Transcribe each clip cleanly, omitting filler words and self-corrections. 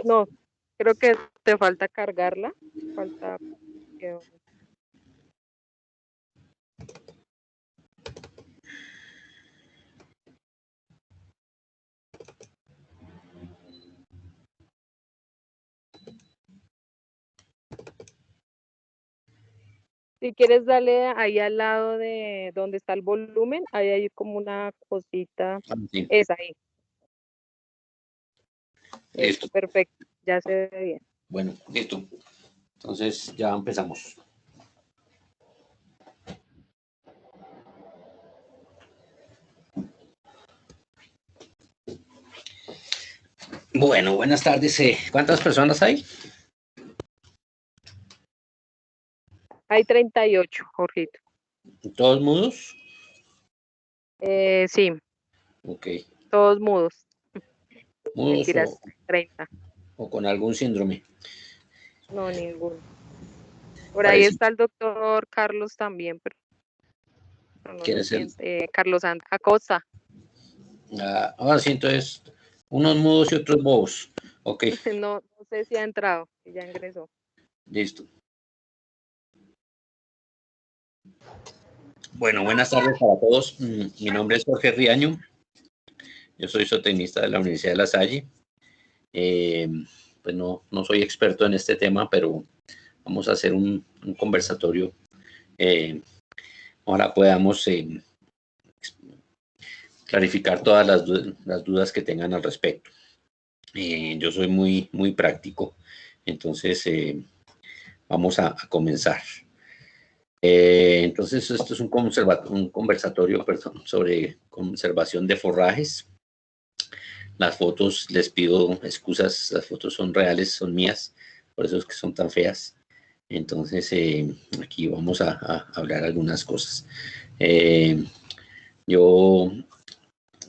No, creo que te falta cargarla. Falta que- Si quieres darle ahí al lado de donde está el volumen, ahí hay como una cosita. Sí. Es ahí. Listo. Perfecto, ya se ve bien. Bueno, listo. Entonces ya empezamos. Bueno, buenas tardes. ¿Cuántas personas hay? Hay 38, Jorgito. ¿Todos mudos? Sí, Ok. todos mudos. ¿Mudos Mentiras, 30. o con algún síndrome? No, ninguno. Por ahí Parece. está el doctor Carlos también, pero no ¿Quién lo es él? siente. Carlos Acosta. Ahora sí, entonces, unos mudos y otros bobos. Ok, No, no sé si ha entrado, si ya ingresó. listo. Bueno, buenas tardes para todos. Mi nombre es Jorge Riaño. Yo soy zootecnista de la Universidad de La Salle. Pues no soy experto en este tema, pero vamos a hacer un conversatorio. Ahora podamos clarificar todas las dudas que tengan al respecto. Yo soy muy práctico, entonces vamos a comenzar. Entonces, esto es un conversatorio, perdón, sobre conservación de forrajes. Las fotos, les pido excusas, las fotos son reales, son mías, por eso es que son tan feas. Entonces, aquí vamos a hablar algunas cosas. Yo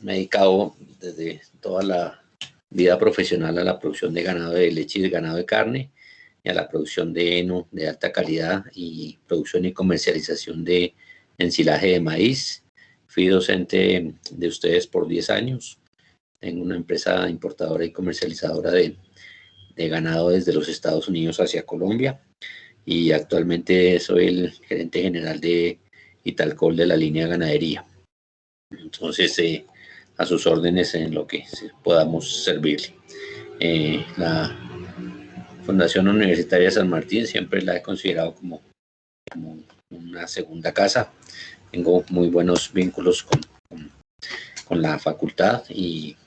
me he dedicado desde toda la vida profesional a la producción de ganado de leche y de ganado de carne, y a la producción de heno de alta calidad y producción y comercialización de ensilaje de maíz. Fui docente de ustedes por 10 años. Tengo una empresa importadora y comercializadora de ganado desde los Estados Unidos hacia Colombia, y actualmente soy el gerente general de Italcol de la línea ganadería. Entonces, a sus órdenes en lo que podamos servirle. La Fundación Universitaria San Martín siempre la he considerado como una segunda casa. Tengo muy buenos vínculos con la facultad y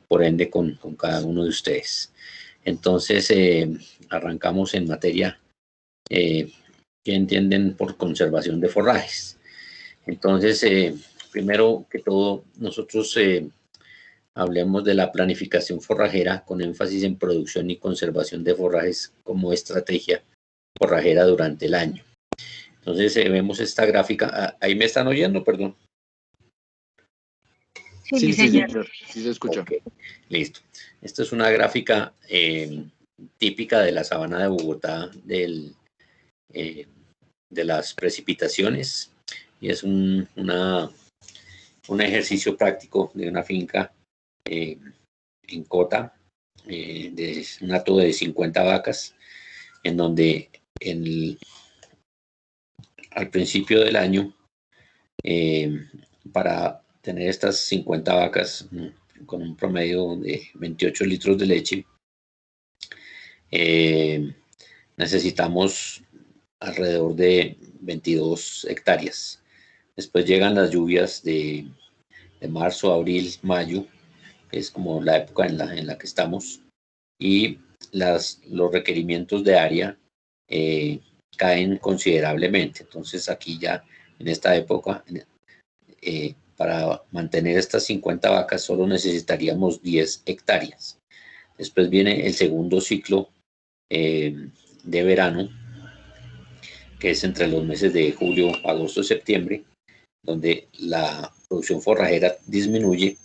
por ende con cada uno de ustedes. Entonces, arrancamos en materia. ¿Qué entienden por conservación de forrajes? Entonces, primero que todo, nosotros hablemos de la planificación forrajera con énfasis en producción y conservación de forrajes como estrategia forrajera durante el año. Entonces, vemos esta gráfica. Ahí me están oyendo, perdón. Sí, señor. Sí se escucha. Okay, listo. Esta es una gráfica típica de la sabana de Bogotá de las precipitaciones, y es un ejercicio práctico de una finca en Cota, de un hato de 50 vacas, en donde al principio del año, para tener estas 50 vacas con un promedio de 28 litros de leche, necesitamos alrededor de 22 hectáreas. Después llegan las lluvias de marzo, abril, mayo, que es como la época en la que estamos, y los requerimientos de área caen considerablemente. Entonces aquí ya en esta época, para mantener estas 50 vacas solo necesitaríamos 10 hectáreas. Después viene el segundo ciclo de verano, que es entre los meses de julio, agosto, septiembre, donde la producción forrajera disminuye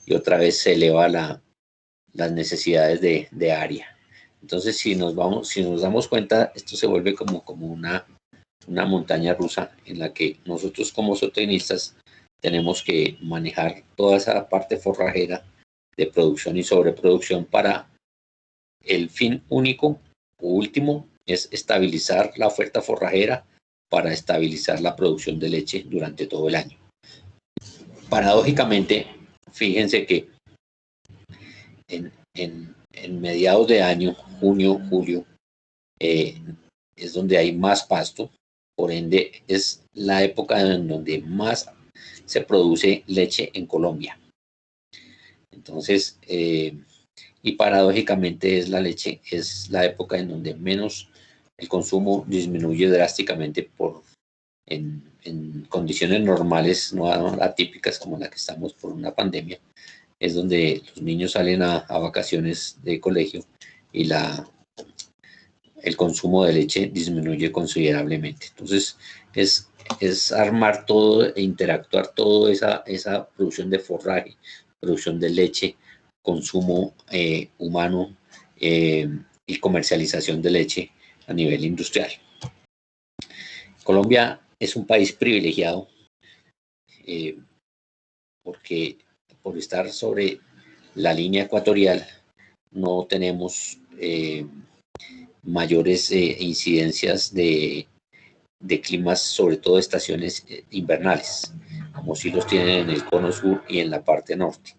y otra vez se eleva las necesidades de área. Entonces, si nos damos cuenta, esto se vuelve como una montaña rusa en la que nosotros como zootecnistas tenemos que manejar toda esa parte forrajera de producción y sobreproducción para el fin único o último es estabilizar la oferta forrajera para estabilizar la producción de leche durante todo el año. Paradójicamente, fíjense que en mediados de año, junio, julio, es donde hay más pasto, por ende es la época en donde más se produce leche en Colombia. Entonces, y paradójicamente es la época en donde menos el consumo disminuye drásticamente en condiciones normales, no atípicas como la que estamos por una pandemia. Es donde los niños salen a vacaciones de colegio y el consumo de leche disminuye considerablemente. Entonces, es armar todo e interactuar toda esa producción de forraje, producción de leche, consumo humano y comercialización de leche a nivel industrial. Colombia es un país privilegiado porque por estar sobre la línea ecuatorial no tenemos mayores incidencias de climas, sobre todo estaciones invernales, como si los tienen en el cono sur y en la parte norte.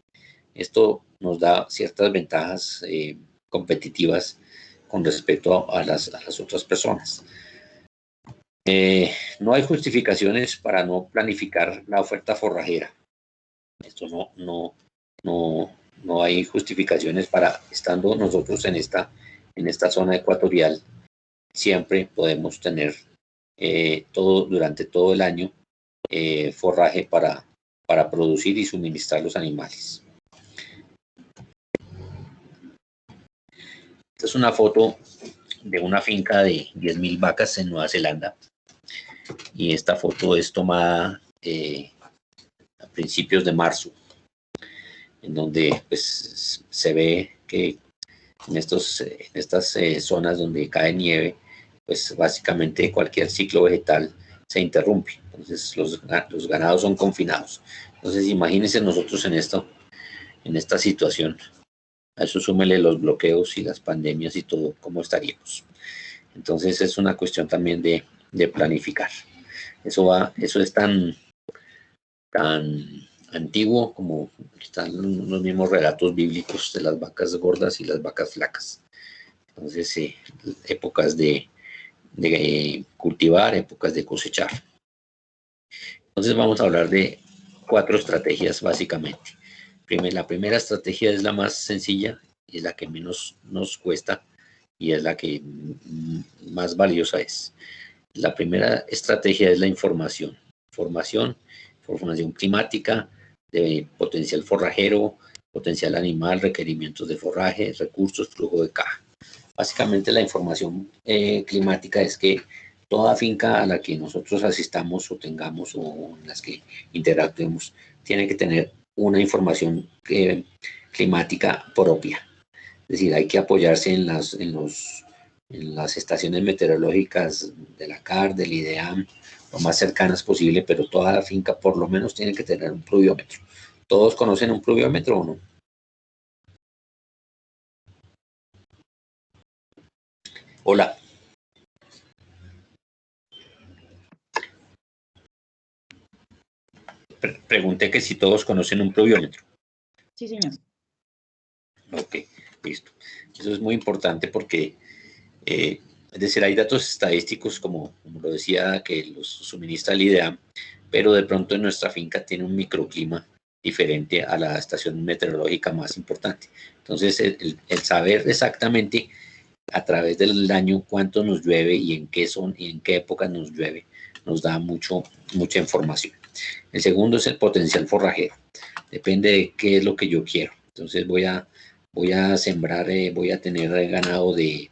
Esto nos da ciertas ventajas competitivas con respecto a las otras personas. No hay justificaciones para no planificar la oferta forrajera. Esto no hay justificaciones para, estando nosotros en esta zona ecuatorial, siempre podemos tener durante todo el año forraje para producir y suministrar los animales. Esta es una foto de una finca de 10.000 vacas en Nueva Zelanda, y esta foto es tomada a principios de marzo, en donde pues se ve que en estas zonas donde cae nieve, pues básicamente cualquier ciclo vegetal se interrumpe. Entonces los ganados son confinados. Entonces imagínense nosotros en esta situación. A eso súmele los bloqueos y las pandemias y todo, ¿cómo estaríamos? Entonces es una cuestión también de planificar. Eso es tan antiguo como están los mismos relatos bíblicos de las vacas gordas y las vacas flacas. Entonces, épocas de cultivar, épocas de cosechar. Entonces vamos a hablar de 4 estrategias básicamente. La primera estrategia es la más sencilla y es la que menos nos cuesta y es la que más valiosa es. La primera estrategia es la información. Información climática, de potencial forrajero, potencial animal, requerimientos de forraje, recursos, flujo de caja. Básicamente la información climática es que toda finca a la que nosotros asistamos o tengamos o en las que interactuemos tiene que tener una información climática propia. Es decir, hay que apoyarse en las estaciones meteorológicas de la CAR, del IDEAM, lo más cercanas posible, pero toda la finca por lo menos tiene que tener un pluviómetro. ¿Todos conocen un pluviómetro o no? Hola. Pregunté que si todos conocen un pluviómetro. Sí, señor. Ok, listo. Eso es muy importante porque, es decir, hay datos estadísticos, como lo decía, que los suministra el IDEAM, pero de pronto en nuestra finca tiene un microclima diferente a la estación meteorológica más importante. Entonces, el saber exactamente a través del año cuánto nos llueve y en qué época nos llueve, nos da mucha información. El segundo es el potencial forrajero. Depende de qué es lo que yo quiero. Entonces voy a sembrar, voy a tener ganado de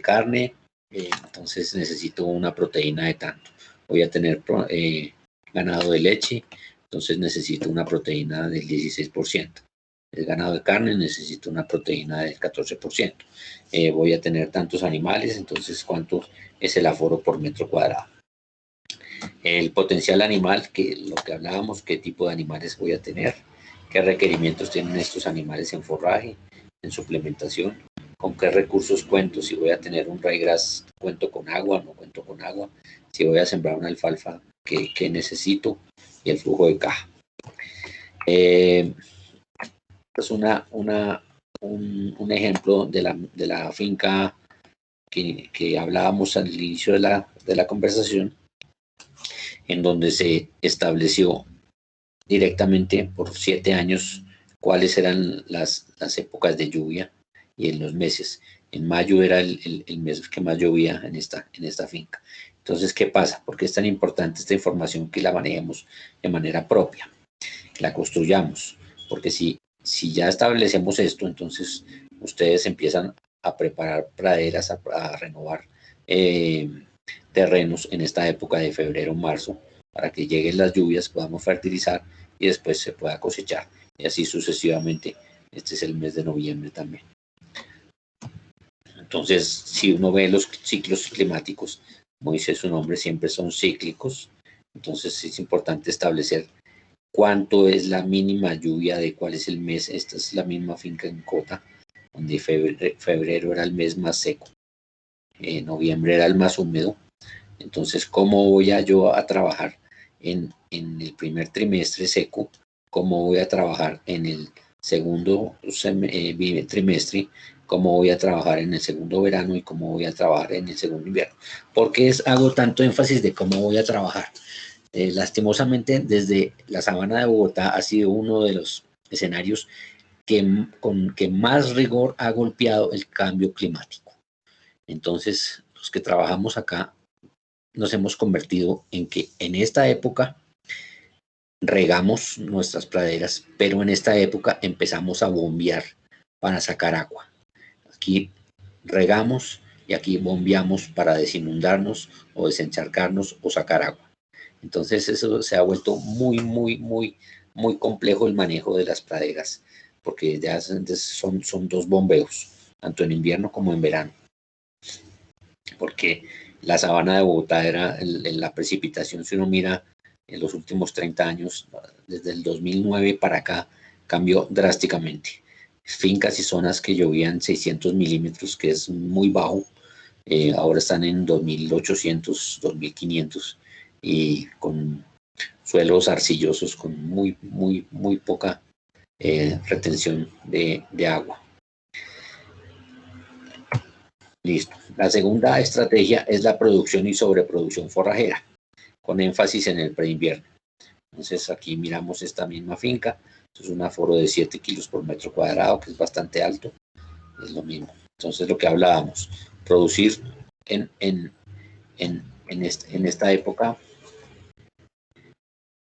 carne, entonces necesito una proteína de tanto. Voy a tener ganado de leche, entonces necesito una proteína del 16%. El ganado de carne necesito una proteína del 14%. Voy a tener tantos animales, entonces ¿cuánto es el aforo por metro cuadrado? El potencial animal, que lo que hablábamos, qué tipo de animales voy a tener, qué requerimientos tienen estos animales en forraje, en suplementación, con qué recursos cuento, si voy a tener un ryegrass, cuento con agua, no cuento con agua, si voy a sembrar una alfalfa, qué necesito, y el flujo de caja. Es un ejemplo de la finca que hablábamos al inicio de la conversación, en donde se estableció directamente por 7 años cuáles eran las épocas de lluvia y en los meses. En mayo era el mes que más llovía en esta finca. Entonces, ¿qué pasa? ¿Por qué es tan importante esta información que la manejemos de manera propia, la construyamos? Porque si ya establecemos esto, entonces ustedes empiezan a preparar praderas, a renovar terrenos en esta época de febrero, marzo, para que lleguen las lluvias, podamos fertilizar y después se pueda cosechar. Y así sucesivamente. Este es el mes de noviembre también. Entonces, si uno ve los ciclos climáticos, como dice su nombre, siempre son cíclicos. Entonces es importante establecer cuánto es la mínima lluvia de cuál es el mes. Esta es la misma finca en Cota, donde febrero era el mes más seco, noviembre era el más húmedo. Entonces, ¿cómo voy yo a trabajar en el primer trimestre seco? ¿Cómo voy a trabajar en el segundo trimestre? ¿Cómo voy a trabajar en el segundo verano? ¿Y cómo voy a trabajar en el segundo invierno? ¿Por qué hago tanto énfasis de cómo voy a trabajar? Lastimosamente, desde la sabana de Bogotá ha sido uno de los escenarios con que más rigor ha golpeado el cambio climático. Entonces, los que trabajamos acá nos hemos convertido en que en esta época regamos nuestras praderas, pero en esta época empezamos a bombear para sacar agua. Aquí regamos y aquí bombeamos para desinundarnos o desencharcarnos o sacar agua. Entonces eso se ha vuelto muy complejo el manejo de las praderas, porque ya son dos bombeos, tanto en invierno como en verano. Porque la sabana de Bogotá era la precipitación, si uno mira en los últimos 30 años, desde el 2009 para acá, cambió drásticamente. Fincas y zonas que llovían 600 milímetros, que es muy bajo, ahora están en 2.800, 2.500, y con suelos arcillosos con muy poca retención de agua. Listo. La segunda estrategia es la producción y sobreproducción forrajera, con énfasis en el preinvierno. Entonces aquí miramos esta misma finca. Esto es un aforo de 7 kilos por metro cuadrado, que es bastante alto. Es lo mismo. Entonces lo que hablábamos, producir en esta época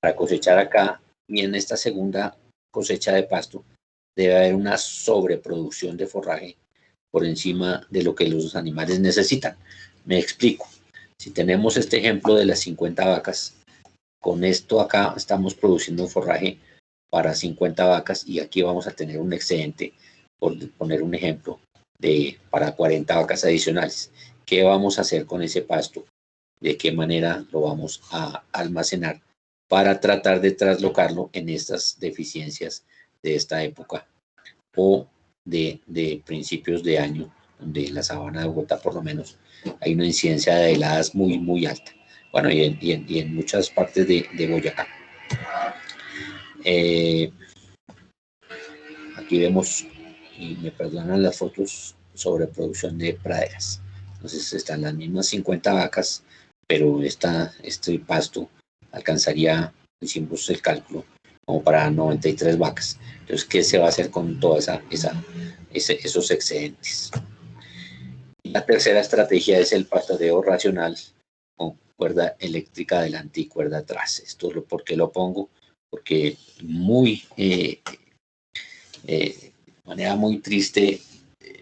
para cosechar acá, y en esta segunda cosecha de pasto debe haber una sobreproducción de forraje por encima de lo que los animales necesitan. Me explico. Si tenemos este ejemplo de las 50 vacas, con esto acá estamos produciendo forraje para 50 vacas y aquí vamos a tener un excedente, por poner un ejemplo, para 40 vacas adicionales. ¿Qué vamos a hacer con ese pasto? ¿De qué manera lo vamos a almacenar para tratar de traslocarlo en estas deficiencias de esta época o de principios de año, donde la sabana de Bogotá por lo menos hay una incidencia de heladas muy alta? Bueno, y en muchas partes de Boyacá. Aquí vemos, y me perdonan las fotos, sobre producción de praderas. Entonces están las mismas 50 vacas, pero este pasto alcanzaría, hicimos el cálculo, como para 93 vacas. Entonces, ¿qué se va a hacer con todos esos excedentes? La tercera estrategia es el pastoreo racional con cuerda eléctrica adelante y cuerda atrás. Esto ¿por qué lo pongo? Porque de manera muy triste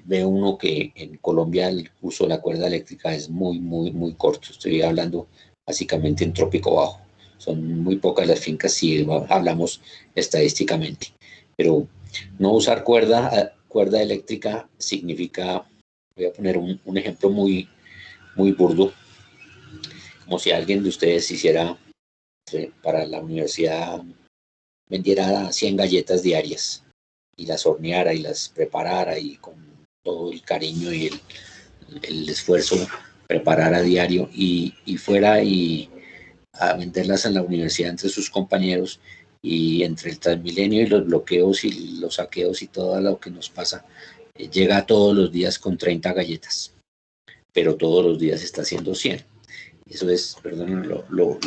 ve uno que en Colombia el uso de la cuerda eléctrica es muy corto. Estoy hablando básicamente en trópico bajo. Son muy pocas las fincas si hablamos estadísticamente. Pero no usar cuerda eléctrica significa, voy a poner un ejemplo muy burdo, como si alguien de ustedes hiciera para la universidad, vendiera 100 galletas diarias y las horneara y las preparara y con todo el cariño y el esfuerzo, preparar a diario y fuera y a venderlas en la universidad entre sus compañeros, y entre el Transmilenio y los bloqueos y los saqueos y todo lo que nos pasa, llega todos los días con 30 galletas, pero todos los días está haciendo 100. Eso es, perdón, lo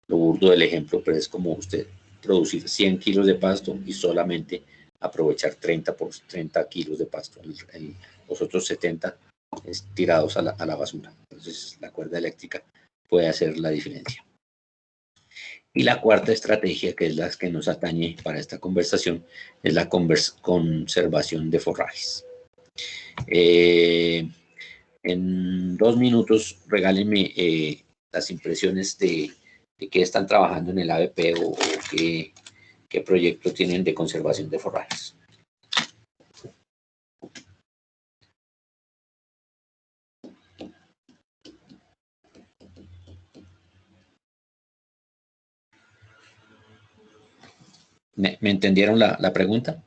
burdo del ejemplo, pero es como usted producir 100 kilos de pasto y solamente aprovechar 30 kilos de pasto. Los otros 70 es tirados a la basura. Entonces la cuerda eléctrica puede hacer la diferencia. Y la cuarta estrategia, que es la que nos atañe para esta conversación, es la conservación de forrajes. En 2 minutos, regálenme las impresiones de qué están trabajando en el ABP o qué proyecto tienen de conservación de forrajes. ¿Me entendieron la pregunta?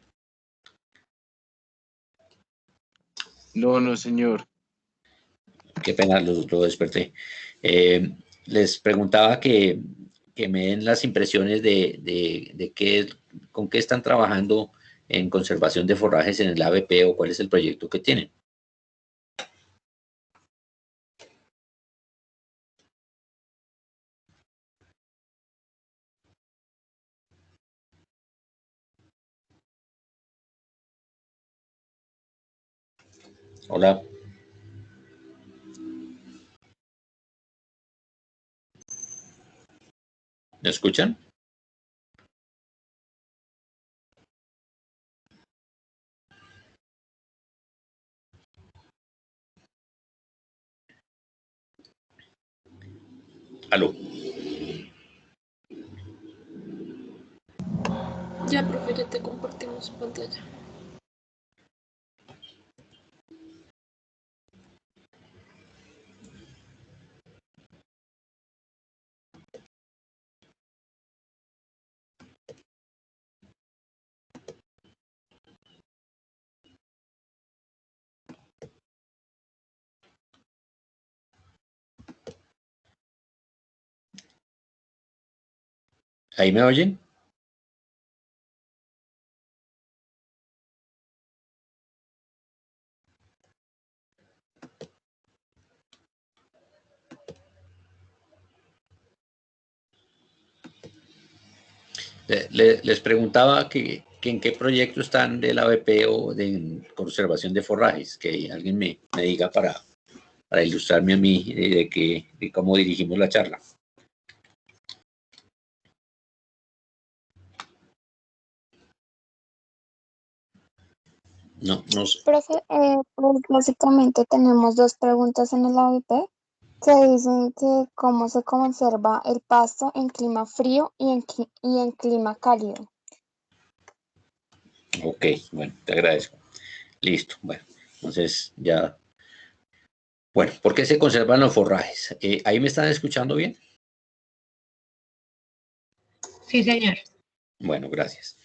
No, señor. Qué pena, lo desperté. Les preguntaba que me den las impresiones de con qué están trabajando en conservación de forrajes en el ABP o cuál es el proyecto que tienen. Hola. ¿Me escuchan? Aló. Ya, profe, ya te compartimos pantalla. ¿Ahí me oyen? Les preguntaba que en qué proyecto están del ABP o de conservación de forrajes, que alguien me diga para ilustrarme a mí de cómo dirigimos la charla. No sé. Profe, pues básicamente tenemos 2 preguntas en el ABP que dicen que cómo se conserva el pasto en clima frío y en clima cálido. Ok, bueno, te agradezco. Listo, bueno, entonces ya. Bueno, ¿por qué se conservan los forrajes? ¿Ahí me están escuchando bien? Sí, señor. Bueno, gracias.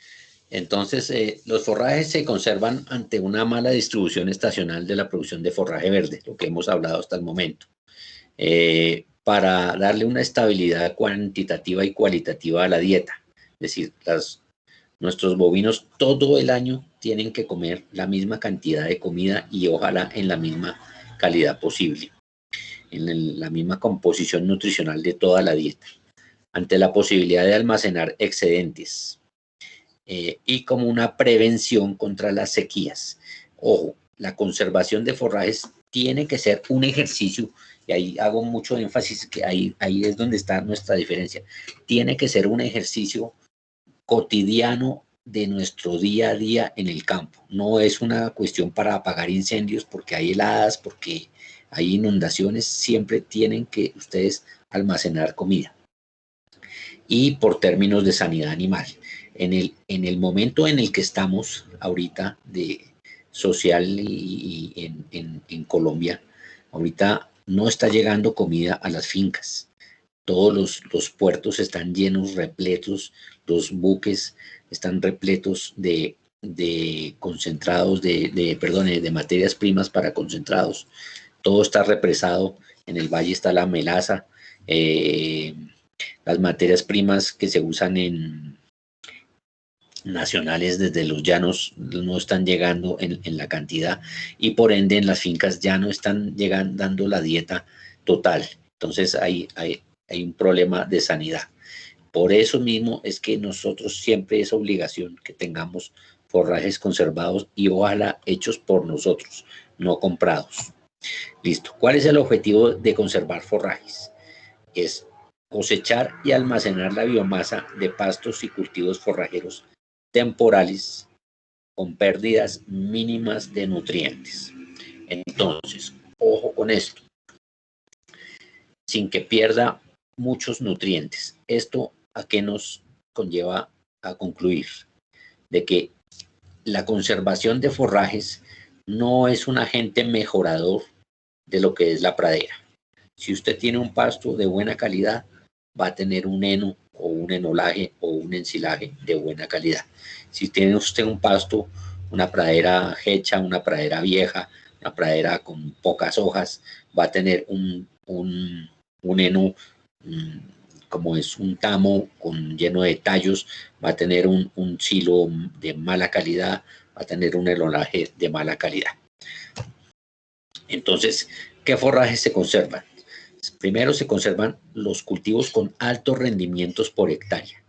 Entonces, los forrajes se conservan ante una mala distribución estacional de la producción de forraje verde, lo que hemos hablado hasta el momento, para darle una estabilidad cuantitativa y cualitativa a la dieta. Es decir, nuestros bovinos todo el año tienen que comer la misma cantidad de comida y ojalá en la misma calidad posible, en la misma composición nutricional de toda la dieta, ante la posibilidad de almacenar excedentes. Y como una prevención contra las sequías. Ojo, la conservación de forrajes tiene que ser un ejercicio, y ahí hago mucho énfasis, que ahí es donde está nuestra diferencia. Tiene que ser un ejercicio cotidiano de nuestro día a día en el campo. No es una cuestión para apagar incendios porque hay heladas, porque hay inundaciones, siempre tienen que ustedes almacenar comida. Y por términos de sanidad animal. En el momento en el que estamos ahorita de social y en Colombia, ahorita no está llegando comida a las fincas. Todos los puertos están llenos, repletos, los buques están repletos de de concentrados, de materias primas para concentrados. Todo está represado. En el valle está la melaza. Las materias primas que se usan en nacionales desde los llanos no están llegando en la cantidad, y por ende en las fincas ya no están llegando, dando la dieta total. Entonces hay un problema de sanidad. Por eso mismo es que nosotros siempre es obligación que tengamos forrajes conservados y ojalá hechos por nosotros, no comprados. Listo. ¿Cuál es el objetivo de conservar forrajes? Es cosechar y almacenar la biomasa de pastos y cultivos forrajeros temporales con pérdidas mínimas de nutrientes. Entonces, ojo con esto, sin que pierda muchos nutrientes. ¿Esto a qué nos conlleva a concluir? De que la conservación de forrajes no es un agente mejorador de lo que es la pradera. Si usted tiene un pasto de buena calidad, va a tener un heno o un enolaje o un ensilaje de buena calidad. Si tiene usted un pasto, una pradera hecha, una pradera vieja, una pradera con pocas hojas, va a tener un heno como es un tamo lleno de tallos, va a tener un silo de mala calidad, va a tener un enolaje de mala calidad. Entonces, ¿qué forrajes se conservan? Primero se conservan los cultivos con altos rendimientos por hectárea,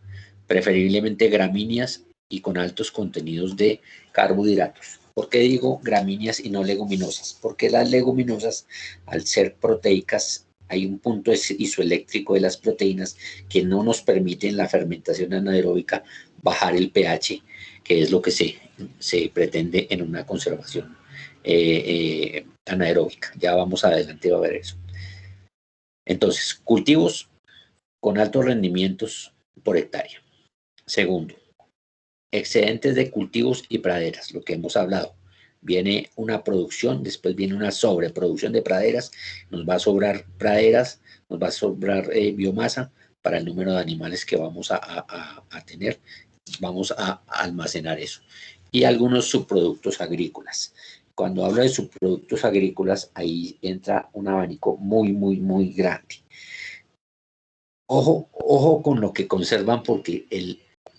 preferiblemente gramíneas y con altos contenidos de carbohidratos. ¿Por qué digo gramíneas y no leguminosas? Porque las leguminosas, al ser proteicas, hay un punto isoeléctrico de las proteínas que no nos permite en la fermentación anaeróbica bajar el pH, que es lo que se pretende en una conservación anaeróbica. Ya vamos adelante a ver eso. Entonces, cultivos con altos rendimientos por hectárea. Segundo, excedentes de cultivos y praderas, lo que hemos hablado. Viene una producción, después viene una sobreproducción de praderas, nos va a sobrar praderas, nos va a sobrar biomasa para el número de animales que vamos a tener, vamos a almacenar eso. Y algunos subproductos agrícolas. Cuando hablo de subproductos agrícolas, ahí entra un abanico muy grande. Ojo con lo que conservan, porque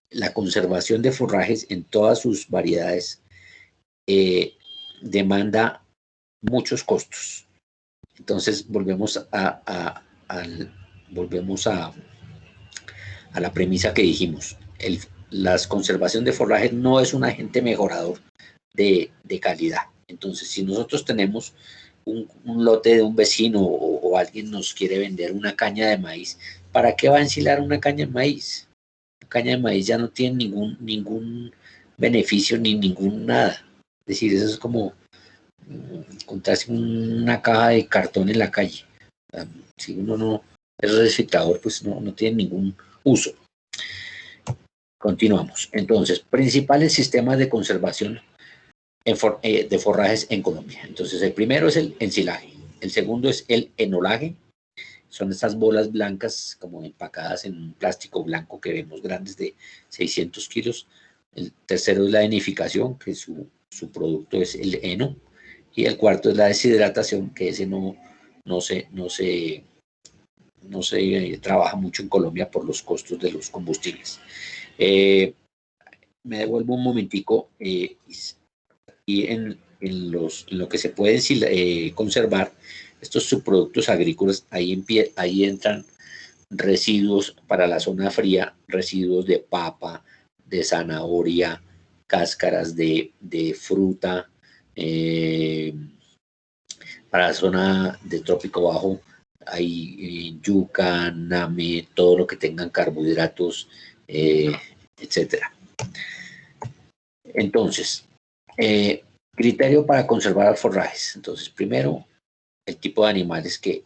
la conservación de forrajes en todas sus variedades demanda muchos costos. Entonces volvemos a la premisa que dijimos. La conservación de forrajes no es un agente mejorador de calidad. Entonces, si nosotros tenemos un lote de un vecino o alguien nos quiere vender una caña de maíz, ¿para qué va a ensilar una caña de maíz? La caña de maíz ya no tiene ningún beneficio ni ningún nada. Es decir, eso es como encontrarse una caja de cartón en la calle. Si uno no es reciclador, pues no tiene ningún uso. Continuamos. Entonces, principales sistemas de conservación de forrajes en Colombia. Entonces, el primero es el ensilaje. El segundo es el enolaje. Son estas bolas blancas como empacadas en un plástico blanco que vemos grandes de 600 kilos. El tercero es la enificación, que su producto es el heno. Y el cuarto es la deshidratación, que ese no se trabaja mucho en Colombia por los costos de los combustibles. Me devuelvo un momentico y en lo que se puede conservar estos subproductos agrícolas, ahí entran residuos para la zona fría, residuos de papa, de zanahoria, cáscaras de fruta. Para la zona de trópico bajo hay yuca, name, todo lo que tengan carbohidratos, etcétera. Entonces, criterio para conservar forrajes. Entonces, primero, el tipo de animales que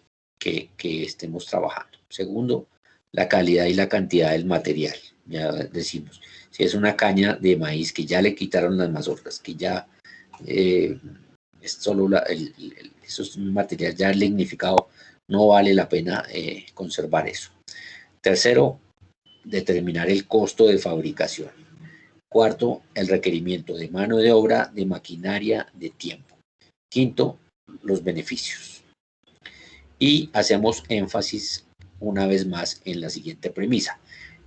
estemos trabajando. Segundo, la calidad y la cantidad del material. Ya decimos, si es una caña de maíz que ya le quitaron las mazorcas, que ya es solo eso es un material ya lignificado, no vale la pena conservar eso. Tercero, determinar el costo de fabricación. Cuarto, el requerimiento de mano de obra, de maquinaria, de tiempo. Quinto, los beneficios. Y hacemos énfasis una vez más en la siguiente premisa.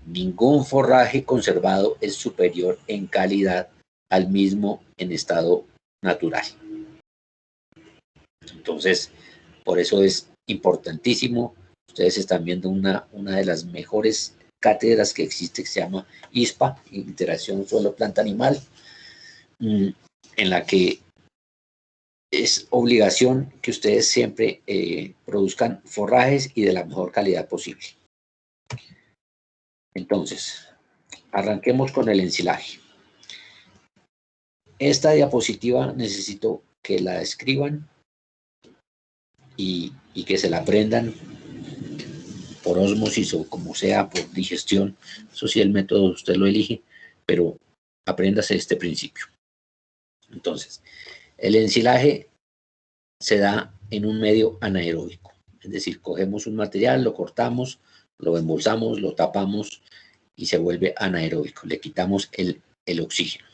Ningún forraje conservado es superior en calidad al mismo en estado natural. Entonces, por eso es importantísimo. Ustedes están viendo una de las mejores cátedras que existe, que se llama ISPA, Interacción Suelo-Planta-Animal, en la que es obligación que ustedes siempre produzcan forrajes y de la mejor calidad posible. Entonces, arranquemos con el ensilaje. Esta diapositiva necesito que la escriban y que se la aprendan por ósmosis o como sea, por digestión. Eso sí, el método usted lo elige, pero apréndase este principio. Entonces, el ensilaje se da en un medio anaeróbico. Es decir, cogemos un material, lo cortamos, lo embolsamos, lo tapamos y se vuelve anaeróbico. Le quitamos el oxígeno.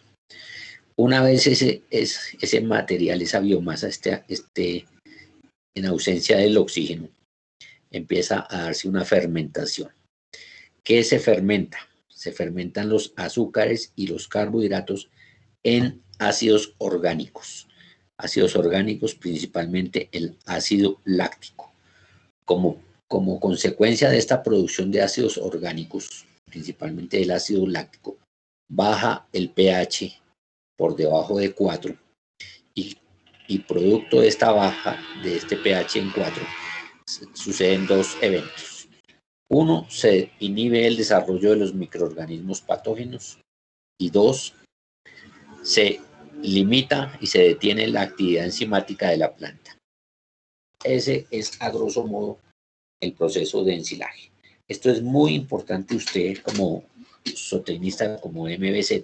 Una vez ese material, esa biomasa esté en ausencia del oxígeno, empieza a darse una fermentación. ¿Qué se fermenta? Se fermentan los azúcares y los carbohidratos en ácidos orgánicos. Ácidos orgánicos, principalmente el ácido láctico. Como consecuencia de esta producción de ácidos orgánicos, principalmente el ácido láctico, baja el pH por debajo de 4 y producto de esta baja de este pH en 4 suceden dos eventos. Uno, se inhibe el desarrollo de los microorganismos patógenos y dos, se limita y se detiene la actividad enzimática de la planta. Ese es a grosso modo el proceso de ensilaje. Esto es muy importante usted como zootecnista, como MBZ,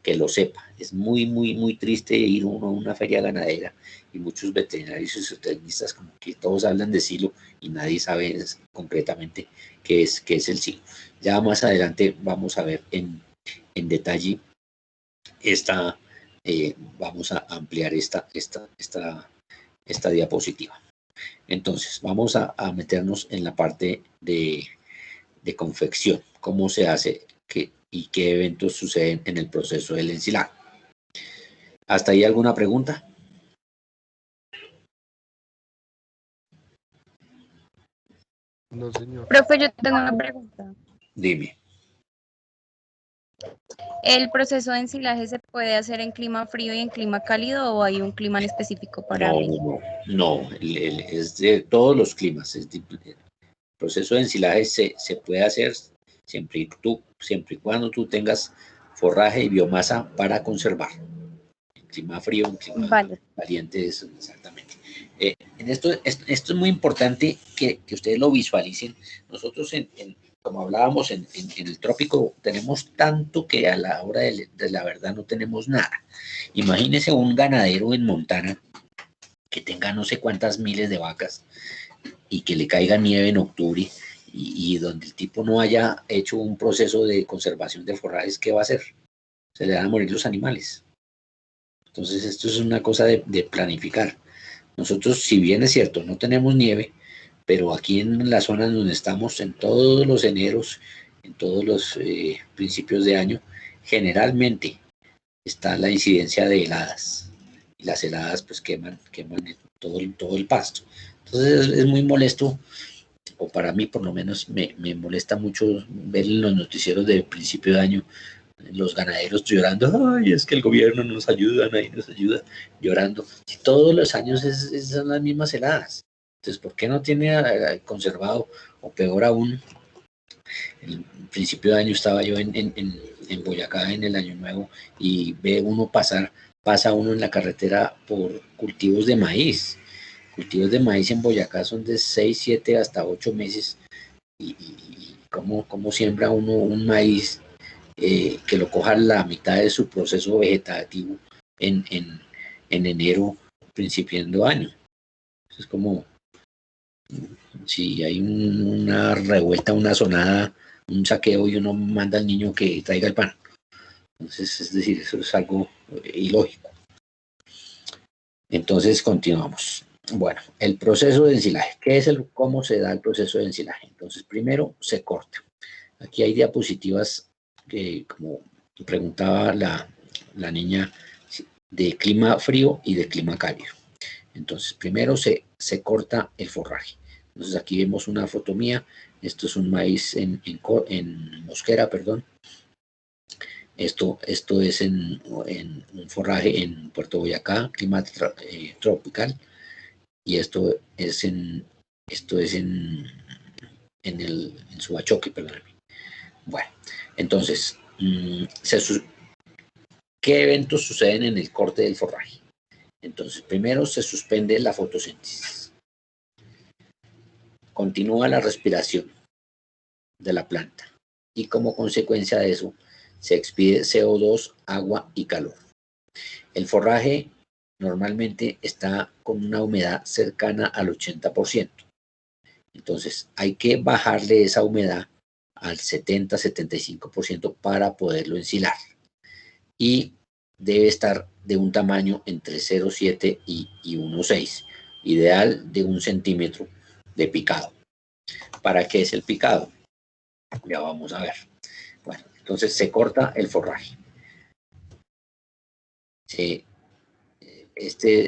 que lo sepa. Es muy triste ir uno a una feria ganadera y muchos veterinarios y zootecnistas como que todos hablan de silo y nadie sabe concretamente qué es el silo. Ya más adelante vamos a ver en detalle vamos a ampliar esta diapositiva. Entonces, vamos a meternos en la parte de confección. ¿Cómo se hace y qué eventos suceden en el proceso del ensilaje? ¿Hasta ahí alguna pregunta? No, señor. Profe, yo tengo una pregunta. Dime. ¿El proceso de ensilaje se puede hacer en clima frío y en clima cálido o hay un clima en específico para No, es de todos los climas. El proceso de ensilaje se puede hacer siempre y cuando tú tengas forraje y biomasa para conservar. En clima frío, en clima caliente, exactamente. Esto es muy importante que ustedes lo visualicen. Nosotros, como hablábamos en el trópico, tenemos tanto que a la hora de la verdad no tenemos nada. Imagínese un ganadero en Montana que tenga no sé cuántas miles de vacas y que le caiga nieve en octubre y donde el tipo no haya hecho un proceso de conservación de forrajes, ¿qué va a hacer? Se le van a morir los animales. Entonces esto es una cosa de planificar. Nosotros, si bien es cierto, no tenemos nieve, pero aquí en la zona donde estamos, en todos los eneros, en todos los principios de año, generalmente está la incidencia de heladas. Y las heladas pues queman todo el pasto. Entonces es muy molesto, o para mí por lo menos me molesta mucho ver en los noticieros de principio de año los ganaderos llorando, ay, es que el gobierno no nos ayuda, nadie nos ayuda, llorando. Si todos los años son las mismas heladas. Entonces, ¿por qué no tiene conservado, o peor aún, el principio de año estaba yo en Boyacá en el Año Nuevo y ve uno pasa uno en la carretera por cultivos de maíz. Cultivos de maíz en Boyacá son de 6, 7 hasta 8 meses y cómo siembra uno un maíz que lo coja la mitad de su proceso vegetativo en enero, principiando año. Es como si hay una revuelta, una sonada, un saqueo y uno manda al niño que traiga el pan. Entonces, es decir, eso es algo ilógico. Entonces, continuamos. Bueno, el proceso de ensilaje. ¿Cómo se da el proceso de ensilaje? Entonces, primero se corta. Aquí hay diapositivas que, como preguntaba la niña, de clima frío y de clima cálido. Entonces, primero se corta el forraje. Entonces, aquí vemos una foto mía. Esto es un maíz en mosquera, perdón. Esto es en un forraje en Puerto Boyacá, clima tropical. Y esto es en Subachoque, perdóname. Bueno, entonces, ¿qué eventos suceden en el corte del forraje? Entonces, primero se suspende la fotosíntesis. Continúa la respiración de la planta. Y como consecuencia de eso, se expide CO2, agua y calor. El forraje normalmente está con una humedad cercana al 80%. Entonces, hay que bajarle esa humedad al 70-75% para poderlo ensilar. Y debe estar de un tamaño entre 0,7 y 1,6. Ideal de 1 centímetro de picado. ¿Para qué es el picado? Ya vamos a ver. Bueno, entonces se corta el forraje.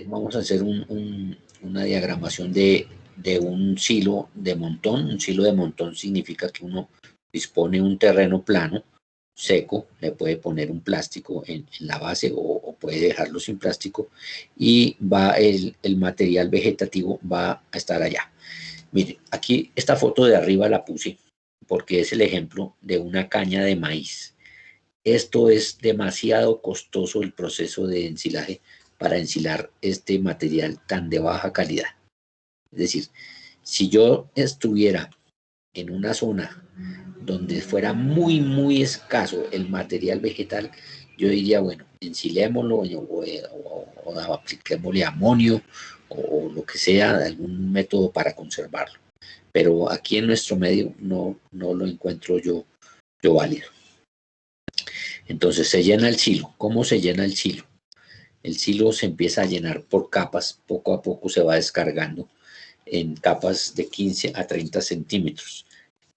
Vamos a hacer una diagramación de un silo de montón. Un silo de montón significa que uno dispone un terreno plano, seco, le puede poner un plástico en la base o puede dejarlo sin plástico y va el material vegetativo va a estar allá. Mire, aquí esta foto de arriba la puse porque es el ejemplo de una caña de maíz. Esto es demasiado costoso el proceso de ensilaje para ensilar este material tan de baja calidad. Es decir, si yo estuviera en una zona donde fuera muy, muy escaso el material vegetal, yo diría, bueno, ensilémoslo o apliquémosle amonio o lo que sea, algún método para conservarlo. Pero aquí en nuestro medio no lo encuentro yo válido. Entonces se llena el silo. ¿Cómo se llena el silo? El silo se empieza a llenar por capas, poco a poco se va descargando en capas de 15 a 30 centímetros.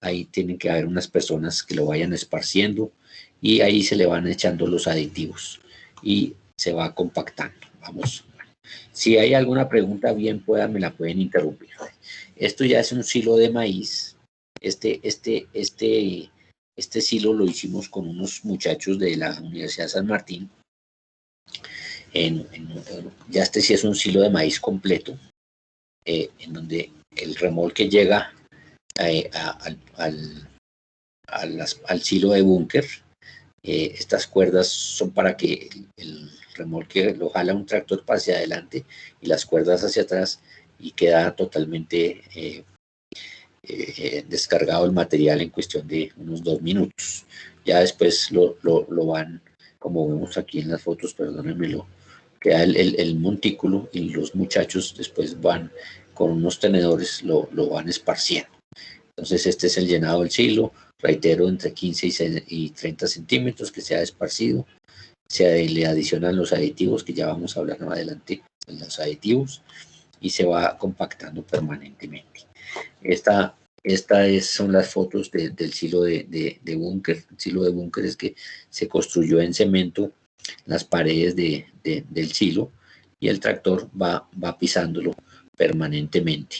Ahí tienen que haber unas personas que lo vayan esparciendo y ahí se le van echando los aditivos y se va compactando. Vamos. Si hay alguna pregunta, bien me la pueden interrumpir. Esto ya es un silo de maíz. Este silo lo hicimos con unos muchachos de la Universidad San Martín. Ya este sí es un silo de maíz completo, en donde el remolque llega al silo de búnker. Estas cuerdas son para que el remolque lo jala un tractor hacia adelante y las cuerdas hacia atrás y queda totalmente descargado el material en cuestión de unos 2 minutos. Ya después lo van, como vemos aquí en las fotos, perdónenmelo, queda el montículo y los muchachos después van con unos tenedores, lo van esparciendo. Entonces este es el llenado del silo, reitero, entre 15 y 30 centímetros que se ha esparcido. Le adicionan los aditivos, que ya vamos a hablar más adelante de los aditivos, y se va compactando permanentemente. Son las fotos del silo de búnker. El silo de búnker es que se construyó en cemento las paredes del silo y el tractor va pisándolo permanentemente.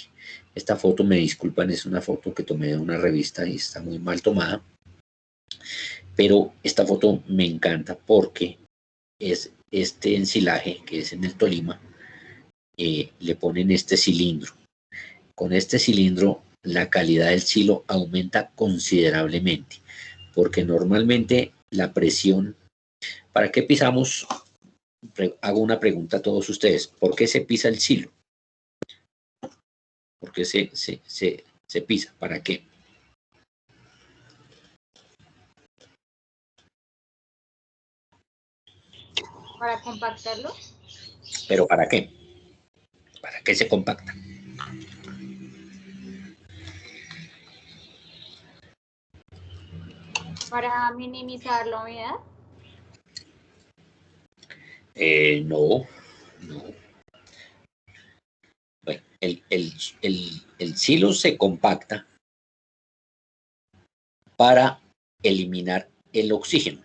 Esta foto, me disculpan, es una foto que tomé de una revista y está muy mal tomada, pero esta foto me encanta porque es este ensilaje que es en el Tolima, le ponen este cilindro. Con este cilindro la calidad del silo aumenta considerablemente, porque normalmente la presión, ¿para qué pisamos? Hago una pregunta a todos ustedes, ¿por qué se pisa el silo? ¿Por qué se pisa? ¿Para qué? ¿Para compactarlo? ¿Pero para qué? ¿Para qué se compacta? Para minimizar la humedad. No, no. Bueno, el silo se compacta para eliminar el oxígeno.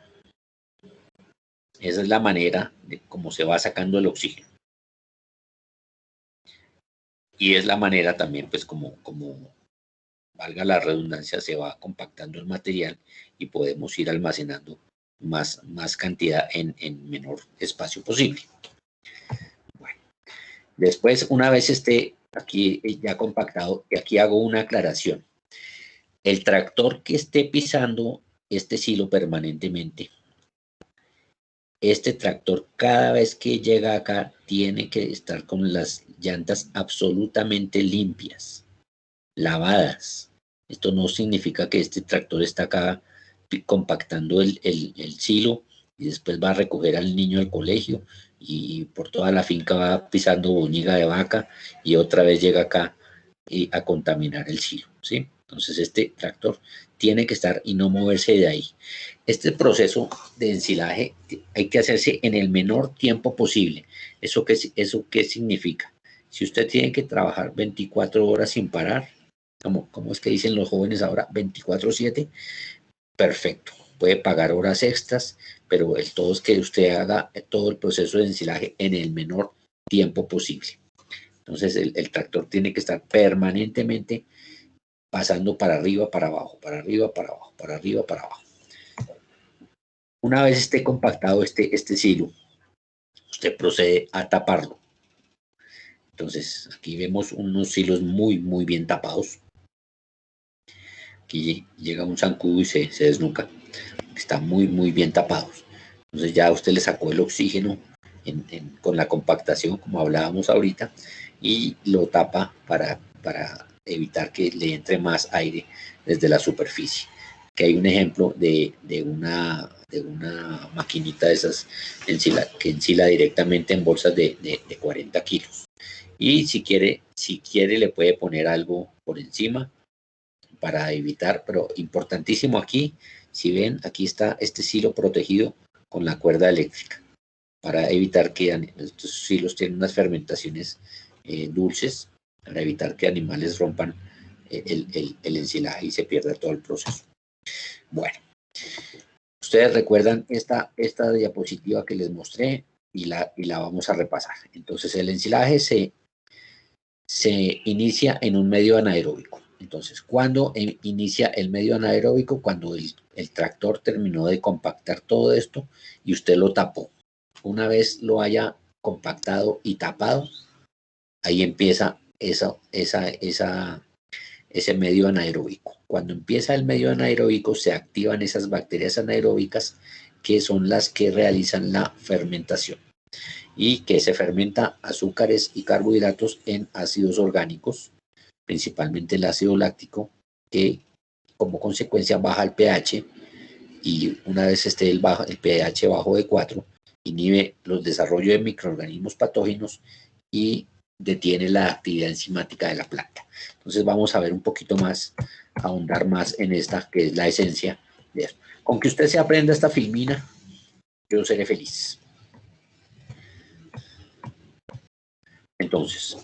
Esa es la manera de cómo se va sacando el oxígeno. Y es la manera también, pues, como valga la redundancia, se va compactando el material y podemos ir almacenando más cantidad en menor espacio posible. Bueno, después, una vez esté aquí ya compactado, y aquí hago una aclaración. El tractor que esté pisando este silo permanentemente, este tractor cada vez que llega acá tiene que estar con las llantas absolutamente limpias, lavadas. Esto no significa que este tractor está acá compactando el silo y después va a recoger al niño al colegio y por toda la finca va pisando boñiga de vaca y otra vez llega acá a contaminar el silo, ¿sí? Entonces este tractor tiene que estar y no moverse de ahí. Este proceso de ensilaje hay que hacerse en el menor tiempo posible. ¿Eso qué significa? Si usted tiene que trabajar 24 horas sin parar, como es que dicen los jóvenes ahora, 24/7, perfecto. Puede pagar horas extras, pero el todo es que usted haga todo el proceso de ensilaje en el menor tiempo posible. Entonces el tractor tiene que estar permanentemente pasando para arriba, para abajo, para arriba, para abajo, para arriba, para abajo. Una vez esté compactado este silo, usted procede a taparlo. Entonces aquí vemos unos silos muy bien tapados. Aquí llega un zancudo y se desnuca. Están muy bien tapados. Entonces ya usted le sacó el oxígeno con la compactación, como hablábamos ahorita, y lo tapa para evitar que le entre más aire desde la superficie. Que hay un ejemplo de una maquinita de esas que ensila directamente en bolsas de 40 kilos. Y si quiere le puede poner algo por encima para evitar, pero importantísimo aquí, si ven, aquí está este silo protegido con la cuerda eléctrica para evitar que estos silos tienen unas fermentaciones dulces, para evitar que animales rompan el ensilaje y se pierda todo el proceso. Bueno, ustedes recuerdan esta diapositiva que les mostré y la vamos a repasar. Entonces el ensilaje se inicia en un medio anaeróbico. Entonces, ¿cuándo inicia el medio anaeróbico? Cuando el tractor terminó de compactar todo esto y usted lo tapó. Una vez lo haya compactado y tapado, ahí empieza ese medio anaeróbico. Cuando empieza el medio anaeróbico, se activan esas bacterias anaeróbicas que son las que realizan la fermentación y que se fermenta azúcares y carbohidratos en ácidos orgánicos, principalmente el ácido láctico, que como consecuencia baja el pH y una vez esté el pH bajo de 4, inhibe los desarrollos de microorganismos patógenos y detiene la actividad enzimática de la planta. Entonces vamos a ver un poquito más, ahondar más en esta, que es la esencia de eso. Con que usted se aprenda esta filmina, yo seré feliz. Entonces,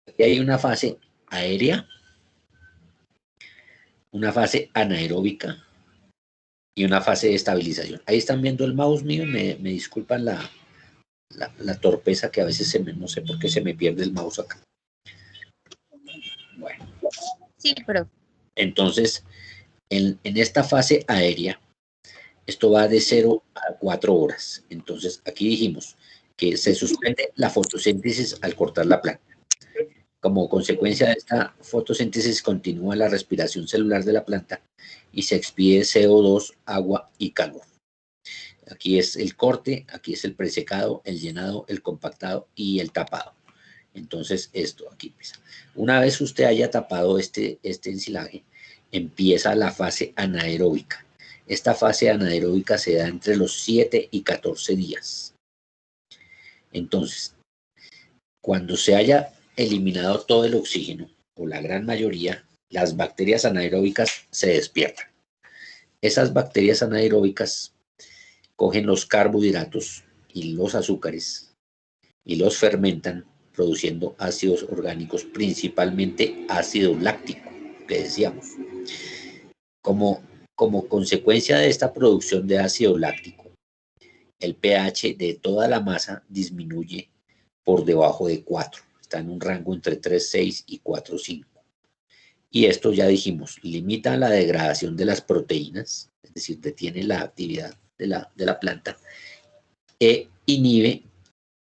aquí hay una fase aérea, una fase anaeróbica y una fase de estabilización. Ahí están viendo el mouse mío, me disculpan la torpeza que a veces no sé por qué se me pierde el mouse acá. Bueno. Sí, pero. Entonces, en esta fase aérea, esto va de 0 a 4 horas. Entonces, aquí dijimos que se suspende la fotosíntesis al cortar la planta. Como consecuencia de esta fotosíntesis continúa la respiración celular de la planta y se expide CO2, agua y calor. Aquí es el corte, aquí es el presecado, el llenado, el compactado y el tapado. Entonces esto aquí empieza. Una vez usted haya tapado este ensilaje, empieza la fase anaeróbica. Esta fase anaeróbica se da entre los 7 y 14 días. Entonces, cuando se haya eliminado todo el oxígeno, o la gran mayoría, las bacterias anaeróbicas se despiertan. Esas bacterias anaeróbicas cogen los carbohidratos y los azúcares y los fermentan produciendo ácidos orgánicos, principalmente ácido láctico, que decíamos. Como consecuencia de esta producción de ácido láctico, el pH de toda la masa disminuye por debajo de 4. Está en un rango entre 3,6 y 4,5. Y esto ya dijimos, limita la degradación de las proteínas, es decir, detiene la actividad de la planta e inhibe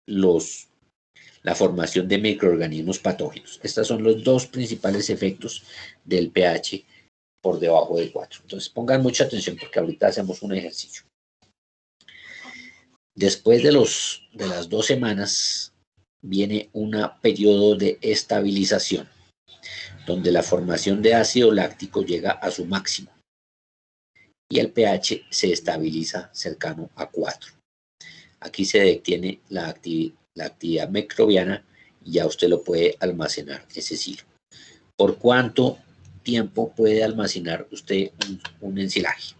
la formación de microorganismos patógenos. Estos son los dos principales efectos del pH por debajo de 4. Entonces pongan mucha atención porque ahorita hacemos un ejercicio. Después de las 2 semanas viene un periodo de estabilización, donde la formación de ácido láctico llega a su máximo y el pH se estabiliza cercano a 4. Aquí se detiene la actividad microbiana y ya usted lo puede almacenar, ese silo. ¿Por cuánto tiempo puede almacenar usted un ensilaje?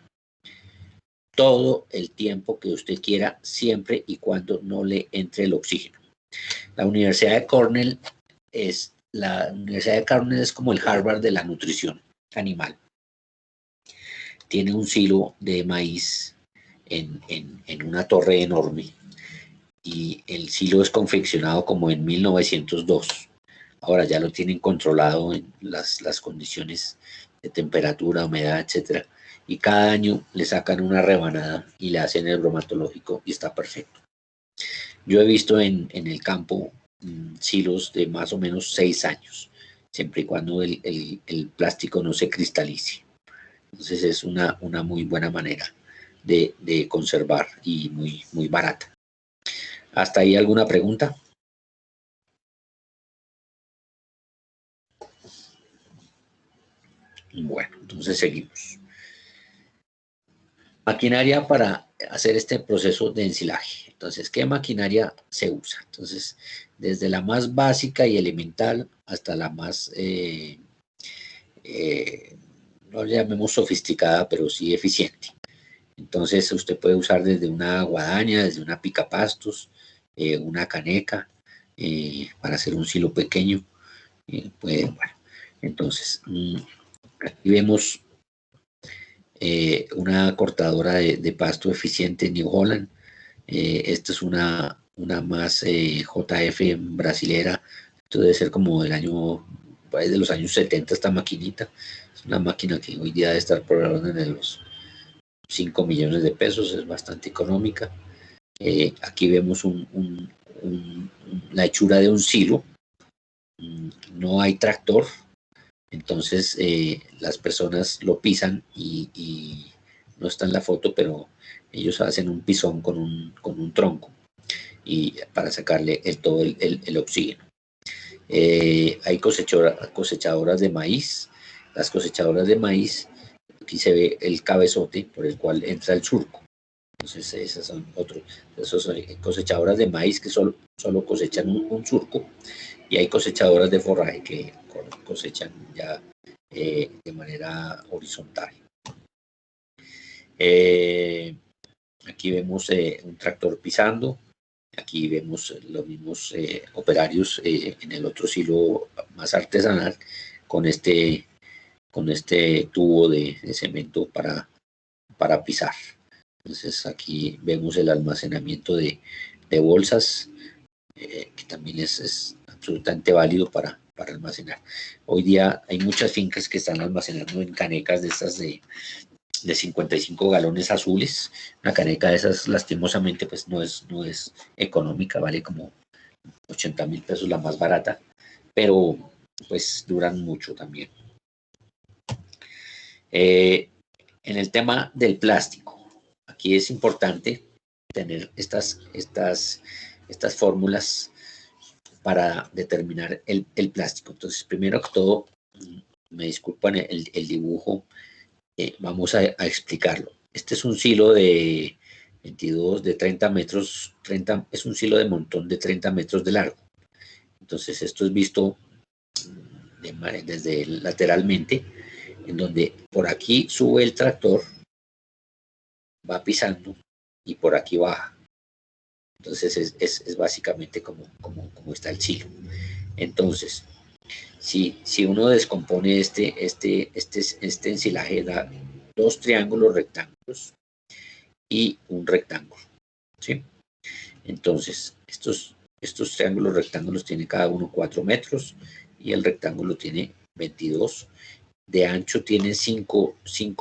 Todo el tiempo que usted quiera, siempre y cuando no le entre el oxígeno. La Universidad de Cornell es como el Harvard de la nutrición animal. Tiene un silo de maíz en una torre enorme y el silo es confeccionado como en 1902. Ahora ya lo tienen controlado en las condiciones de temperatura, humedad, etcétera. Y cada año le sacan una rebanada y le hacen el bromatológico y está perfecto. Yo he visto en el campo silos de más o menos 6 años, siempre y cuando el plástico no se cristalice. Entonces es una muy buena manera de conservar y muy, muy barata. ¿Hasta ahí alguna pregunta? Bueno, entonces seguimos. Maquinaria para hacer este proceso de ensilaje. Entonces, ¿qué maquinaria se usa? Entonces, desde la más básica y elemental hasta la más, no le llamemos sofisticada, pero sí eficiente. Entonces, usted puede usar desde una guadaña, desde una picapastos, una caneca, para hacer un silo pequeño. Bueno, entonces, aquí vemos una cortadora de pasto eficiente New Holland. Esta es una más JF brasilera. Esto debe ser como del año, de los años 70 esta maquinita. Es una máquina que hoy día debe estar por el orden de los 5 millones de pesos, es bastante económica. Aquí vemos la hechura de un silo. No hay tractor, entonces las personas lo pisan y no está en la foto, pero ellos hacen un pisón con un tronco y para sacarle todo el oxígeno. Hay cosechadoras de maíz. Las cosechadoras de maíz, aquí se ve el cabezote por el cual entra el surco. Entonces esas son cosechadoras de maíz que solo cosechan un surco, y hay cosechadoras de forraje que cosechan ya de manera horizontal. Aquí vemos un tractor pisando. Aquí vemos los mismos operarios en el otro silo más artesanal con este tubo de cemento para pisar. Entonces aquí vemos el almacenamiento de bolsas, que también es absolutamente válido para almacenar. Hoy día hay muchas fincas que están almacenando en canecas de estas de 55 galones azules. Una caneca de esas, lastimosamente, pues no es económica, vale como 80,000 pesos la más barata, pero pues duran mucho también. En el tema del plástico, aquí es importante tener estas fórmulas para determinar el plástico. Entonces, primero que todo, me disculpan el dibujo, vamos a explicarlo. Este es un silo de 30 metros, es un silo de montón de 30 metros de largo. Entonces, esto es visto desde lateralmente, en donde por aquí sube el tractor, va pisando y por aquí baja. Entonces es básicamente como está el silo. Entonces, si uno descompone este ensilaje, da 2 triángulos rectángulos y un rectángulo, ¿sí? Entonces, estos triángulos rectángulos tienen cada uno 4 metros y el rectángulo tiene 22. De ancho tiene 5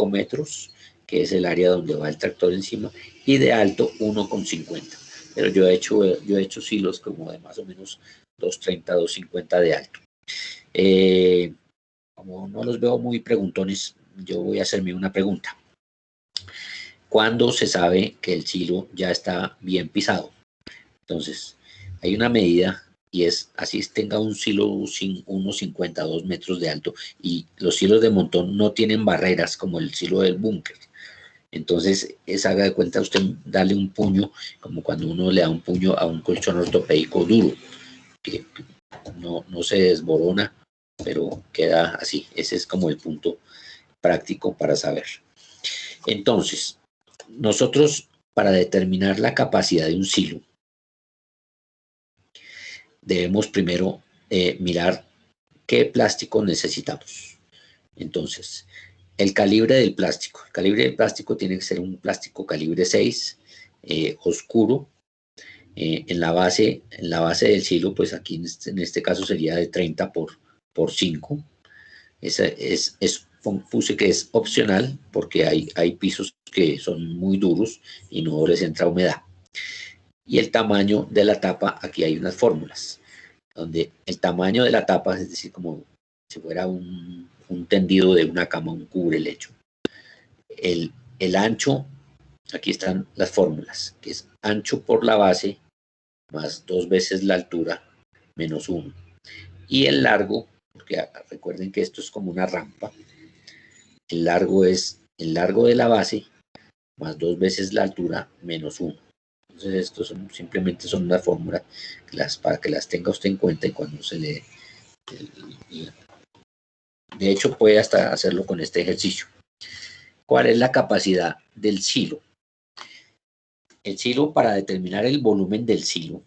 metros, que es el área donde va el tractor encima, y de alto 1,50. Pero yo he hecho silos como de más o menos 2,30, 2,50 de alto. Como no los veo muy preguntones, yo voy a hacerme una pregunta. ¿Cuándo se sabe que el silo ya está bien pisado? Entonces, hay una medida y es, así tenga un silo sin unos 52 metros de alto, y los silos de montón no tienen barreras como el silo del búnker. Entonces, haga de cuenta usted darle un puño, como cuando uno le da un puño a un colchón ortopédico duro, que no se desborona, pero queda así. Ese es como el punto práctico para saber. Entonces, nosotros, para determinar la capacidad de un silo, debemos primero mirar qué plástico necesitamos. Entonces, el calibre del plástico. El calibre del plástico tiene que ser un plástico calibre 6, oscuro. En la base del silo, pues aquí en este caso sería de 30 por 5. Puse que es opcional porque hay pisos que son muy duros y no les entra humedad. Y el tamaño de la tapa, aquí hay unas fórmulas, donde el tamaño de la tapa, es decir, como si fuera un tendido de una cama, un cubrelecho. El ancho, aquí están las fórmulas, que es ancho por la base más 2 veces la altura menos 1. Y el largo, porque recuerden que esto es como una rampa, el largo es el largo de la base más 2 veces la altura menos 1. Entonces estos simplemente son una fórmula para que las tenga usted en cuenta, y cuando se le... De hecho, puede hasta hacerlo con este ejercicio. ¿Cuál es la capacidad del silo? El silo, para determinar el volumen del silo,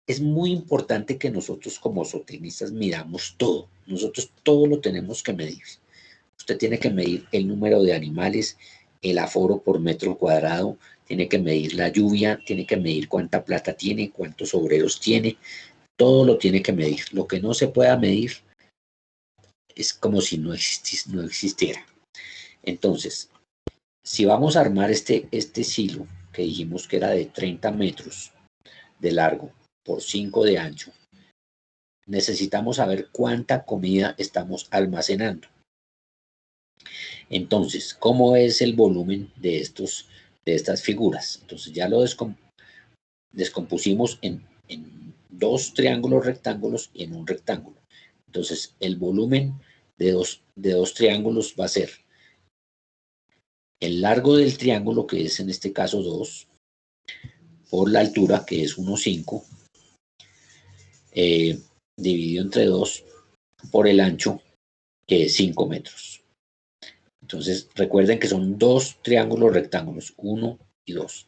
es muy importante que nosotros como zootecnistas midamos todo. Nosotros todo lo tenemos que medir. Usted tiene que medir el número de animales, el aforo por metro cuadrado, tiene que medir la lluvia, tiene que medir cuánta plata tiene, cuántos obreros tiene, todo lo tiene que medir. Lo que no se pueda medir es como si no existiera. Entonces, si vamos a armar este silo, que dijimos que era de 30 metros de largo por 5 de ancho, necesitamos saber cuánta comida estamos almacenando. Entonces, ¿cómo es el volumen de estas figuras? Entonces ya lo descompusimos en 2 triángulos rectángulos y en un rectángulo. Entonces, el volumen de dos triángulos va a ser el largo del triángulo, que es en este caso 2, por la altura, que es 1,5, dividido entre 2, por el ancho, que es 5 metros. Entonces, recuerden que son 2 triángulos rectángulos, 1 y 2.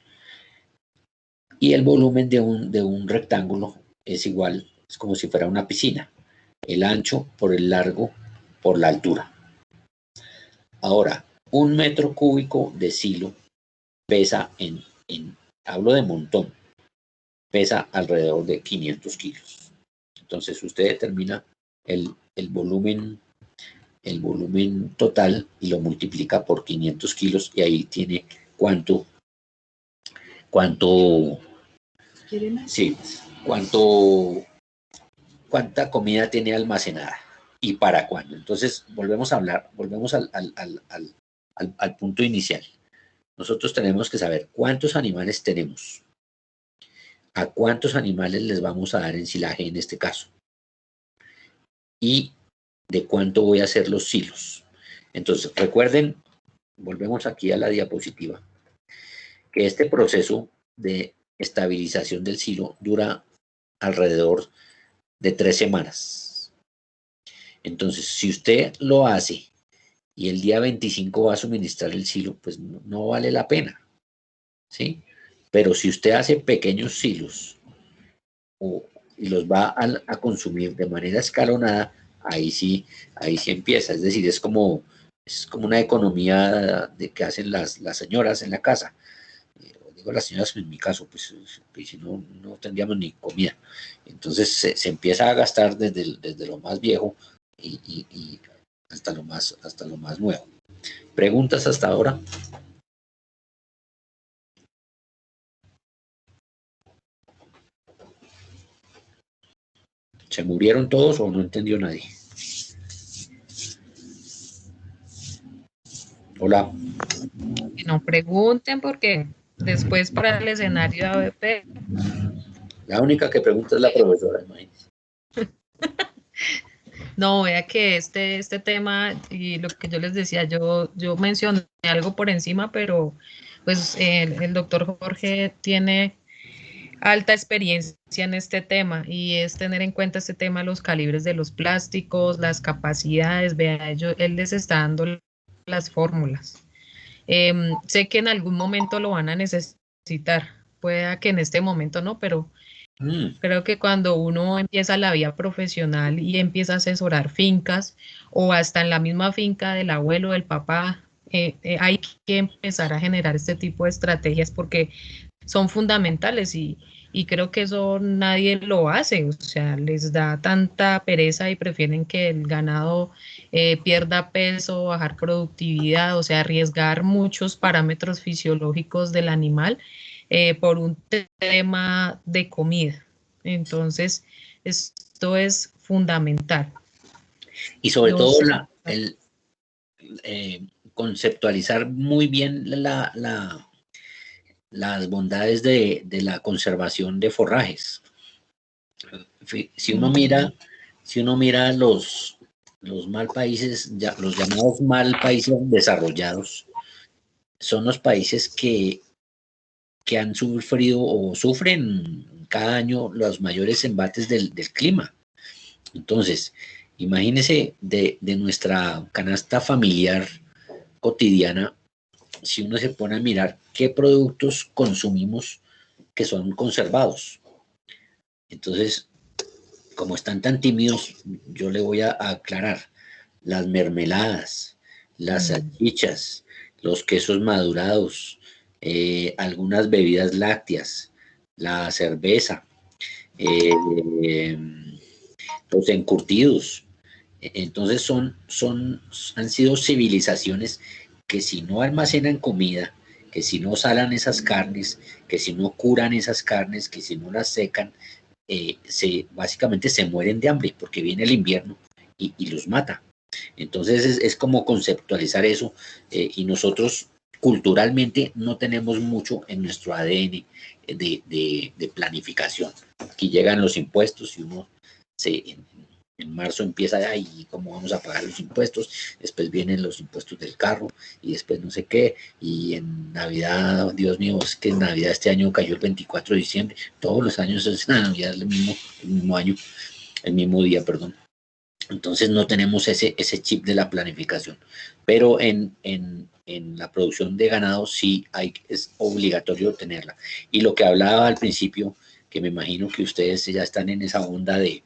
Y el volumen de un rectángulo es igual, es como si fuera una piscina. El ancho por el largo por la altura. Ahora, 1 metro cúbico de silo pesa hablo de montón, pesa alrededor de 500 kilos. Entonces usted determina el volumen total y lo multiplica por 500 kilos y ahí tiene cuánta comida tiene almacenada y para cuándo. Entonces volvemos al punto inicial. Nosotros tenemos que saber cuántos animales tenemos, a cuántos animales les vamos a dar ensilaje en este caso, y de cuánto voy a hacer los silos. Entonces, recuerden, volvemos aquí a la diapositiva, que este proceso de estabilización del silo dura alrededor de 3 semanas. Entonces, si usted lo hace y el día 25 va a suministrar el silo, pues no vale la pena, ¿sí? Pero si usted hace pequeños silos y los va a consumir de manera escalonada, ahí sí empieza. Es decir, es como una economía que hacen las señoras en la casa. Digo las señoras, en mi caso, pues si no tendríamos ni comida. Entonces se empieza a gastar desde lo más viejo y hasta lo más nuevo. ¿Preguntas hasta ahora? ¿Se murieron todos o no entendió nadie? Hola. No pregunten porque después para el escenario de ABP. La única que pregunta es la profesora, imagínense. No, vea que este tema y lo que yo les decía, yo mencioné algo por encima, pero pues el doctor Jorge tiene alta experiencia en este tema y es tener en cuenta este tema, los calibres de los plásticos, las capacidades, vea, él les está dando las fórmulas. Sé que en algún momento lo van a necesitar, pueda que en este momento no, pero creo que cuando uno empieza la vida profesional y empieza a asesorar fincas o hasta en la misma finca del abuelo, del papá, hay que empezar a generar este tipo de estrategias porque son fundamentales y creo que eso nadie lo hace, o sea, les da tanta pereza y prefieren que el ganado pierda peso, bajar productividad, o sea, arriesgar muchos parámetros fisiológicos del animal por un tema de comida. Entonces, esto es fundamental. Y sobre todo conceptualizar muy bien las bondades de la conservación de forrajes. Si uno mira los mal países, los llamados mal países desarrollados, son los países que han sufrido o sufren cada año los mayores embates del clima. Entonces, imagínese de nuestra canasta familiar cotidiana, si uno se pone a mirar qué productos consumimos que son conservados. Entonces, como están tan tímidos, yo le voy a aclarar: las mermeladas, las salchichas, los quesos madurados, algunas bebidas lácteas, la cerveza, los encurtidos. Entonces han sido civilizaciones que si no almacenan comida, que si no salan esas carnes, que si no curan esas carnes, que si no las secan, básicamente se mueren de hambre porque viene el invierno y los mata. Entonces es como conceptualizar eso y nosotros culturalmente no tenemos mucho en nuestro ADN de planificación. Aquí llegan los impuestos y uno en marzo empieza, ¿y cómo vamos a pagar los impuestos? Después vienen los impuestos del carro y después no sé qué, y en Navidad, Dios mío, es que en Navidad este año cayó el 24 de diciembre, todos los años es Navidad el mismo año, el mismo día, perdón. Entonces no tenemos ese chip de la planificación, pero en la producción de ganado sí es obligatorio tenerla. Y lo que hablaba al principio, que me imagino que ustedes ya están en esa onda de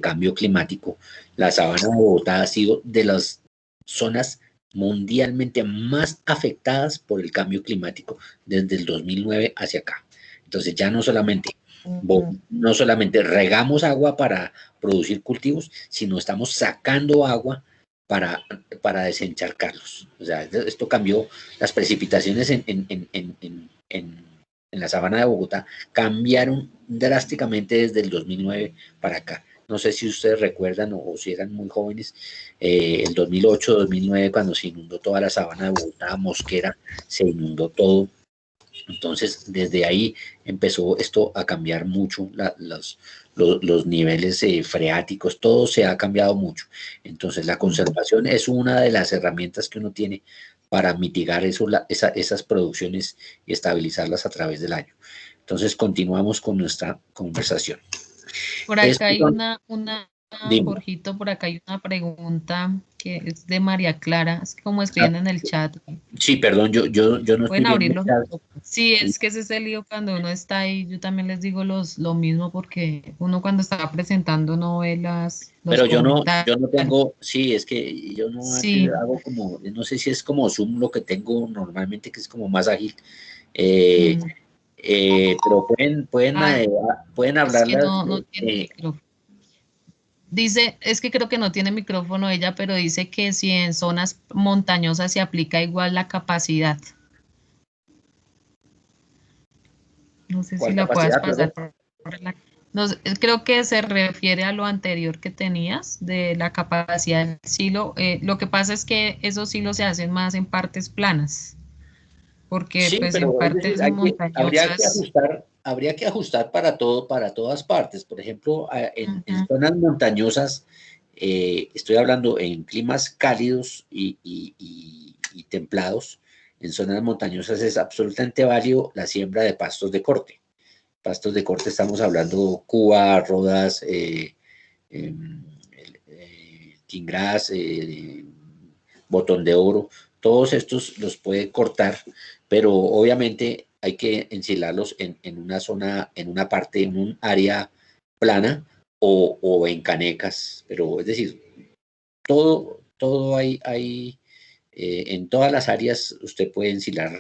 cambio climático, la sabana de Bogotá ha sido de las zonas mundialmente más afectadas por el cambio climático desde el 2009 hacia acá. Entonces ya no solamente regamos agua para producir cultivos, sino estamos sacando agua para desencharcarlos. O sea, esto cambió las precipitaciones en la sabana de Bogotá, cambiaron drásticamente desde el 2009 para acá. No sé si ustedes recuerdan o si eran muy jóvenes, el 2008, 2009, cuando se inundó toda la sabana de Bogotá, Mosquera, se inundó todo. Entonces, desde ahí empezó esto a cambiar mucho, los niveles freáticos, todo se ha cambiado mucho. Entonces, la conservación es una de las herramientas que uno tiene para mitigar esas producciones y estabilizarlas a través del año. Entonces, continuamos con nuestra conversación. Por acá hay una Dime. Jorgito, por acá hay una pregunta que es de María Clara, es como escriben en el chat. Sí, perdón, yo no estoy Pueden abrir viendo los el chat. micrófonos. Sí, es que ese es el lío cuando uno está ahí. Yo también les digo lo mismo porque uno cuando está presentando no ve los Pero yo no comentarios. tengo, sí, es que yo no Sí. hago como, no sé si es como Zoom lo que tengo normalmente, que es como más ágil. Pero pueden Es que hablarlas. no tiene micrófono. Dice, es que creo que no tiene micrófono ella, pero dice que si en zonas montañosas se aplica igual la capacidad. No sé si ¿Cuál la puedas capacidad, perdón? pasar por la... No sé, creo que se refiere a lo anterior que tenías de la capacidad del silo. Lo que pasa es que esos silos se hacen más en partes planas, porque Sí, pues en pero es decir, partes montañosas... habría que ajustar para todo, para todas partes. Por ejemplo, en Ujú. zonas montañosas, estoy hablando en climas cálidos y templados. En zonas montañosas es absolutamente válido la siembra de pastos de corte. Pastos de corte estamos hablando Cuba, Rodas, Quingras, Botón de Oro. Todos estos los puede cortar, pero obviamente hay que ensilarlos en una zona, en una parte, en un área plana o en canecas. Pero es decir, todo hay en todas las áreas usted puede ensilar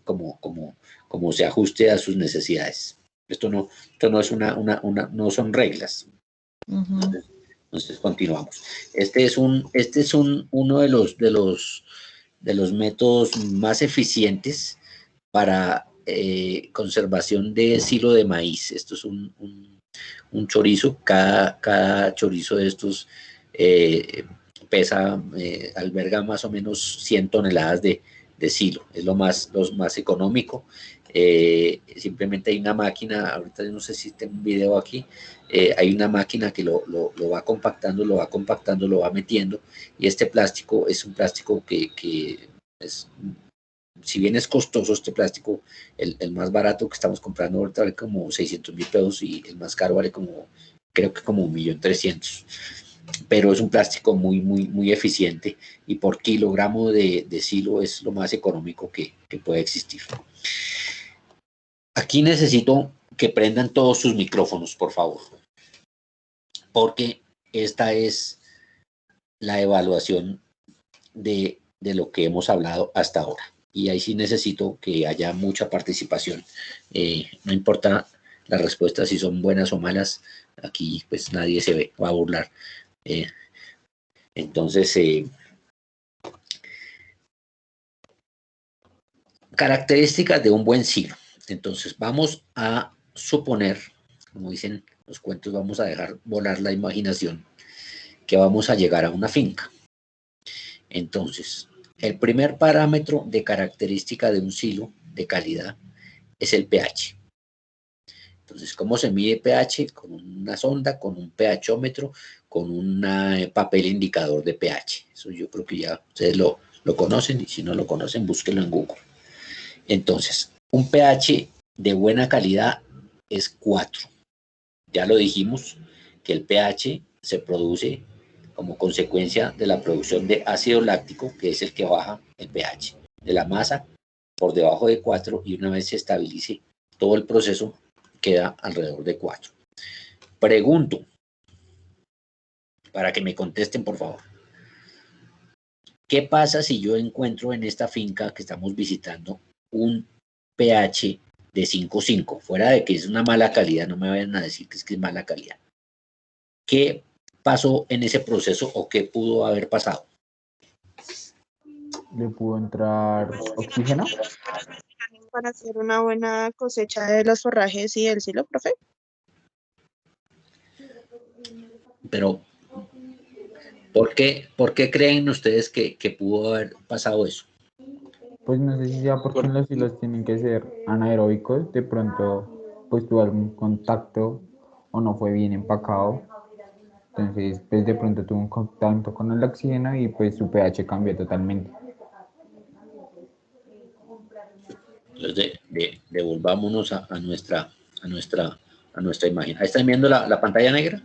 como se ajuste a sus necesidades. Esto no es no son reglas. Ujú. Entonces continuamos. Este es uno de los métodos más eficientes para conservación de silo de maíz. Esto es un chorizo. Cada chorizo de estos alberga más o menos 100 toneladas de silo. Es lo más económico. Simplemente hay una máquina, ahorita no sé si tengo un video aquí, hay una máquina que lo va compactando, lo va metiendo, y este plástico es un plástico que es, si bien es costoso este plástico, el más barato que estamos comprando ahorita vale como 600.000 pesos y el más caro vale creo que como 1.300.000. Pero es un plástico muy eficiente y por kilogramo de silo es lo más económico que puede existir. Aquí necesito que prendan todos sus micrófonos, por favor, porque esta es la evaluación de lo que hemos hablado hasta ahora. Y ahí sí necesito que haya mucha participación. No importa las respuestas si son buenas o malas, aquí pues nadie se va a burlar. Entonces, características de un buen silo. Entonces, vamos a suponer, como dicen los cuentos, vamos a dejar volar la imaginación, que vamos a llegar a una finca. Entonces, el primer parámetro de característica de un silo de calidad es el pH. Entonces, ¿cómo se mide pH? Con una sonda, con un pHómetro, con un papel indicador de pH. Eso yo creo que ya ustedes lo conocen, y si no lo conocen, búsquenlo en Google. Entonces, un pH de buena calidad es 4. Ya lo dijimos, que el pH se produce como consecuencia de la producción de ácido láctico, que es el que baja el pH de la masa por debajo de 4, y una vez se estabilice todo el proceso queda alrededor de 4. Pregunto, para que me contesten por favor, ¿qué pasa si yo encuentro en esta finca que estamos visitando un pH de 5.5? Fuera de que es una mala calidad, no me vayan a decir que es mala calidad. ¿Qué pasó en ese proceso o qué pudo haber pasado? ¿Le pudo entrar oxígeno? Para hacer una buena cosecha de los forrajes y del silo, profe. Pero, ¿por qué creen ustedes que pudo haber pasado eso? Pues no sé si sea porque los silos tienen que ser anaeróbicos, de pronto pues tuvo algún contacto o no fue bien empacado. Entonces, pues de pronto tuvo un contacto con el oxígeno y pues su pH cambió totalmente. Entonces, devolvámonos a nuestra imagen. ¿Ahí están viendo la pantalla negra?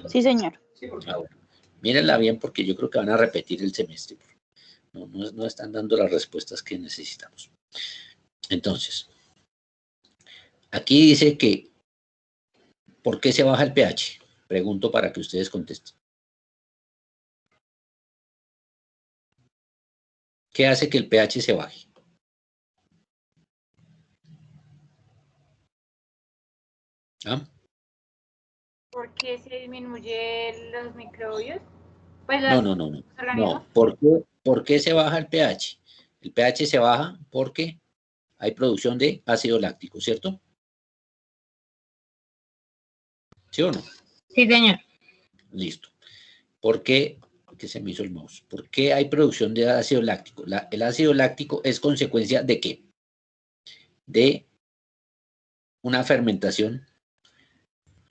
Sí, señor. Ah, bueno. Mírenla bien porque yo creo que van a repetir el semestre. No están dando las respuestas que necesitamos. Entonces, aquí dice que ¿por qué se baja el pH? Pregunto para que ustedes contesten. ¿Qué hace que el pH se baje? ¿Ah? ¿Por qué se disminuyen los microbios? Pues No. los organismos. No. ¿Por qué se baja el pH? El pH se baja porque hay producción de ácido láctico, ¿cierto? ¿Sí o no? Sí, señor. Listo. ¿Por qué? ¿Qué se me hizo el mouse? ¿Por qué hay producción de ácido láctico? El ácido láctico es consecuencia ¿de qué? De una fermentación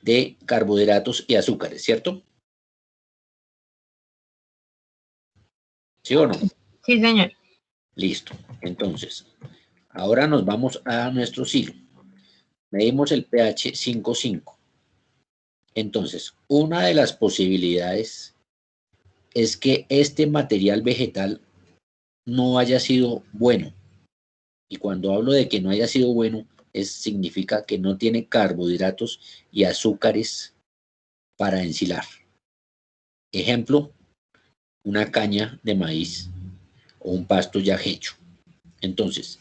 de carbohidratos y azúcares, ¿cierto? ¿Sí o no? Sí, señor. Listo. Entonces, ahora nos vamos a nuestro silo. Medimos el pH 5,5. Entonces, una de las posibilidades es que este material vegetal no haya sido bueno. Y cuando hablo de que no haya sido bueno, significa que no tiene carbohidratos y azúcares para ensilar. Ejemplo, una caña de maíz o un pasto ya hecho. Entonces,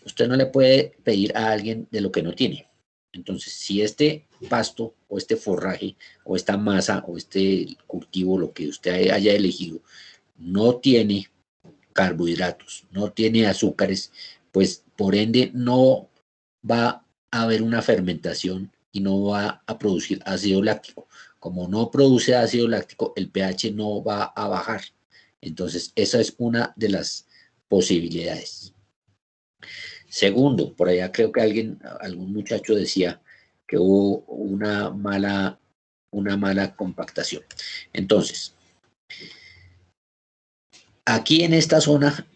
usted no le puede pedir a alguien de lo que no tiene. Entonces, si este pasto o este forraje o esta masa o este cultivo, lo que usted haya elegido, no tiene carbohidratos, no tiene azúcares, pues por ende no va a haber una fermentación y no va a producir ácido láctico. Como no produce ácido láctico, el pH no va a bajar. Entonces, esa es una de las posibilidades. Segundo, por allá creo que algún muchacho decía que hubo una mala compactación. Entonces, aquí en esta zona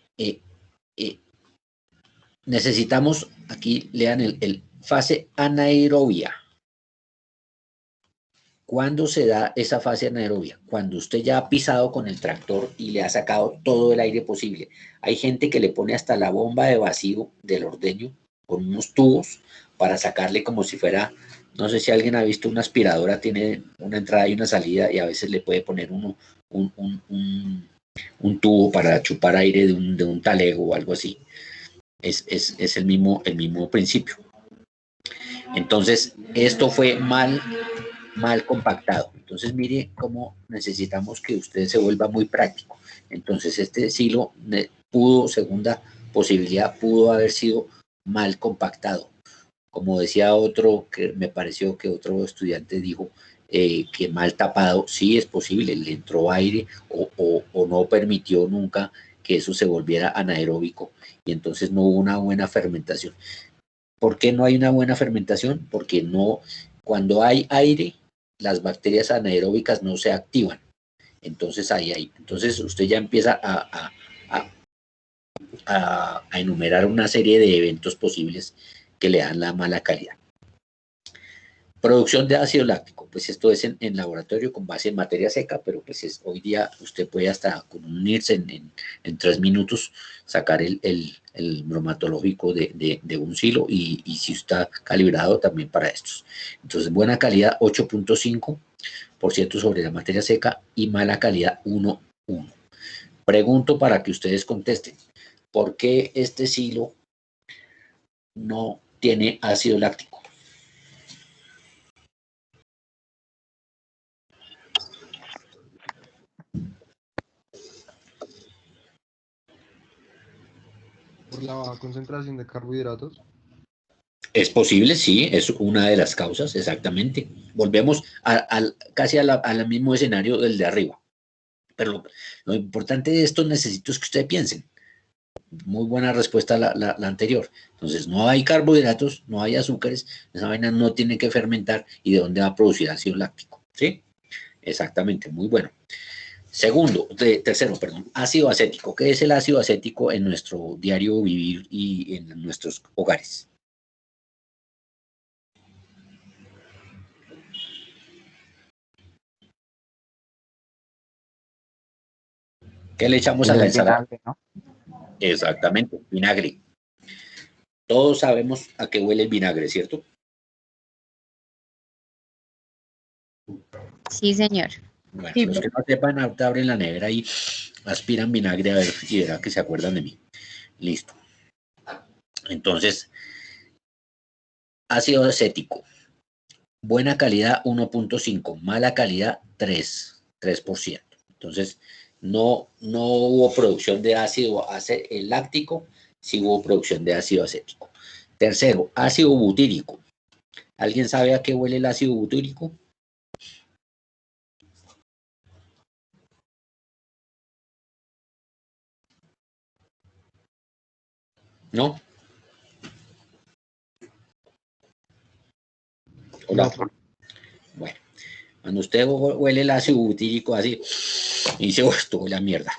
necesitamos, aquí lean el fase anaerobia. ¿Cuándo se da esa fase anaerobia? Cuando usted ya ha pisado con el tractor y le ha sacado todo el aire posible. Hay gente que le pone hasta la bomba de vacío del ordeño con unos tubos para sacarle como si fuera, no sé si alguien ha visto una aspiradora, tiene una entrada y una salida y a veces le puede poner un tubo para chupar aire de un talego o algo así. Es el mismo principio. Entonces, esto fue mal compactado. Entonces, mire cómo necesitamos que usted se vuelva muy práctico. Entonces, este silo segunda posibilidad, pudo haber sido mal compactado. Como decía otro, que me pareció que otro estudiante dijo que mal tapado, sí es posible, le entró aire o no permitió nunca que eso se volviera anaeróbico y entonces no hubo una buena fermentación. ¿Por qué no hay una buena fermentación? Porque cuando hay aire, las bacterias anaeróbicas no se activan. Entonces entonces usted ya empieza a enumerar una serie de eventos posibles que le dan la mala calidad. Producción de ácido láctico, pues esto es en laboratorio con base en materia seca, pero pues hoy día usted puede hasta con un Nielsen en 3 minutos sacar el bromatológico de un silo y si está calibrado también para estos. Entonces, buena calidad 8.5% sobre la materia seca y mala calidad 1.1. Pregunto para que ustedes contesten, ¿por qué este silo no tiene ácido láctico? Por la baja concentración de carbohidratos. Es posible, sí, es una de las causas, exactamente. Volvemos casi al mismo escenario del de arriba. Pero lo importante de esto necesito es que ustedes piensen. Muy buena respuesta la anterior. Entonces, no hay carbohidratos, no hay azúcares, esa vaina no tiene que fermentar y de dónde va a producir ácido láctico. ¿Sí? Exactamente, muy bueno. Tercero, ácido acético. ¿Qué es el ácido acético en nuestro diario vivir y en nuestros hogares? ¿Qué le echamos a Pues la el ensalada? vinagre, ¿no? Exactamente, vinagre. Todos sabemos a qué huele el vinagre, ¿cierto? Sí, señor. Bueno, Sí, los que no sepan, ahorita abren la nevera y aspiran vinagre a ver y verá que se acuerdan de mí. Listo. Entonces, ácido acético. Buena calidad 1.5, mala calidad 3%. Entonces, no hubo producción de ácido láctico, sí hubo producción de ácido acético. Tercero, ácido butírico. ¿Alguien sabe a qué huele el ácido butírico? ¿No? Hola. No, profe. Bueno, cuando usted huele el ácido butírico así, y dice, oh, esto huele a mierda.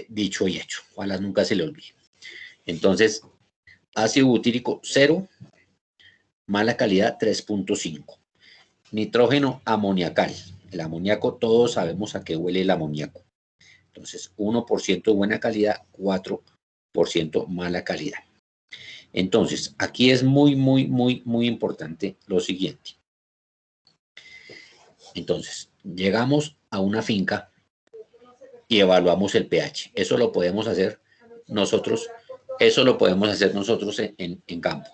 Dicho y hecho, ojalá nunca se le olvide. Entonces, ácido butírico 0, mala calidad 3.5. Nitrógeno amoniacal. El amoníaco, todos sabemos a qué huele el amoníaco. Entonces, 1% buena calidad, 4% mala calidad. Entonces, aquí es muy importante lo siguiente. Entonces, llegamos a una finca y evaluamos el pH. Eso lo podemos hacer nosotros, en campo.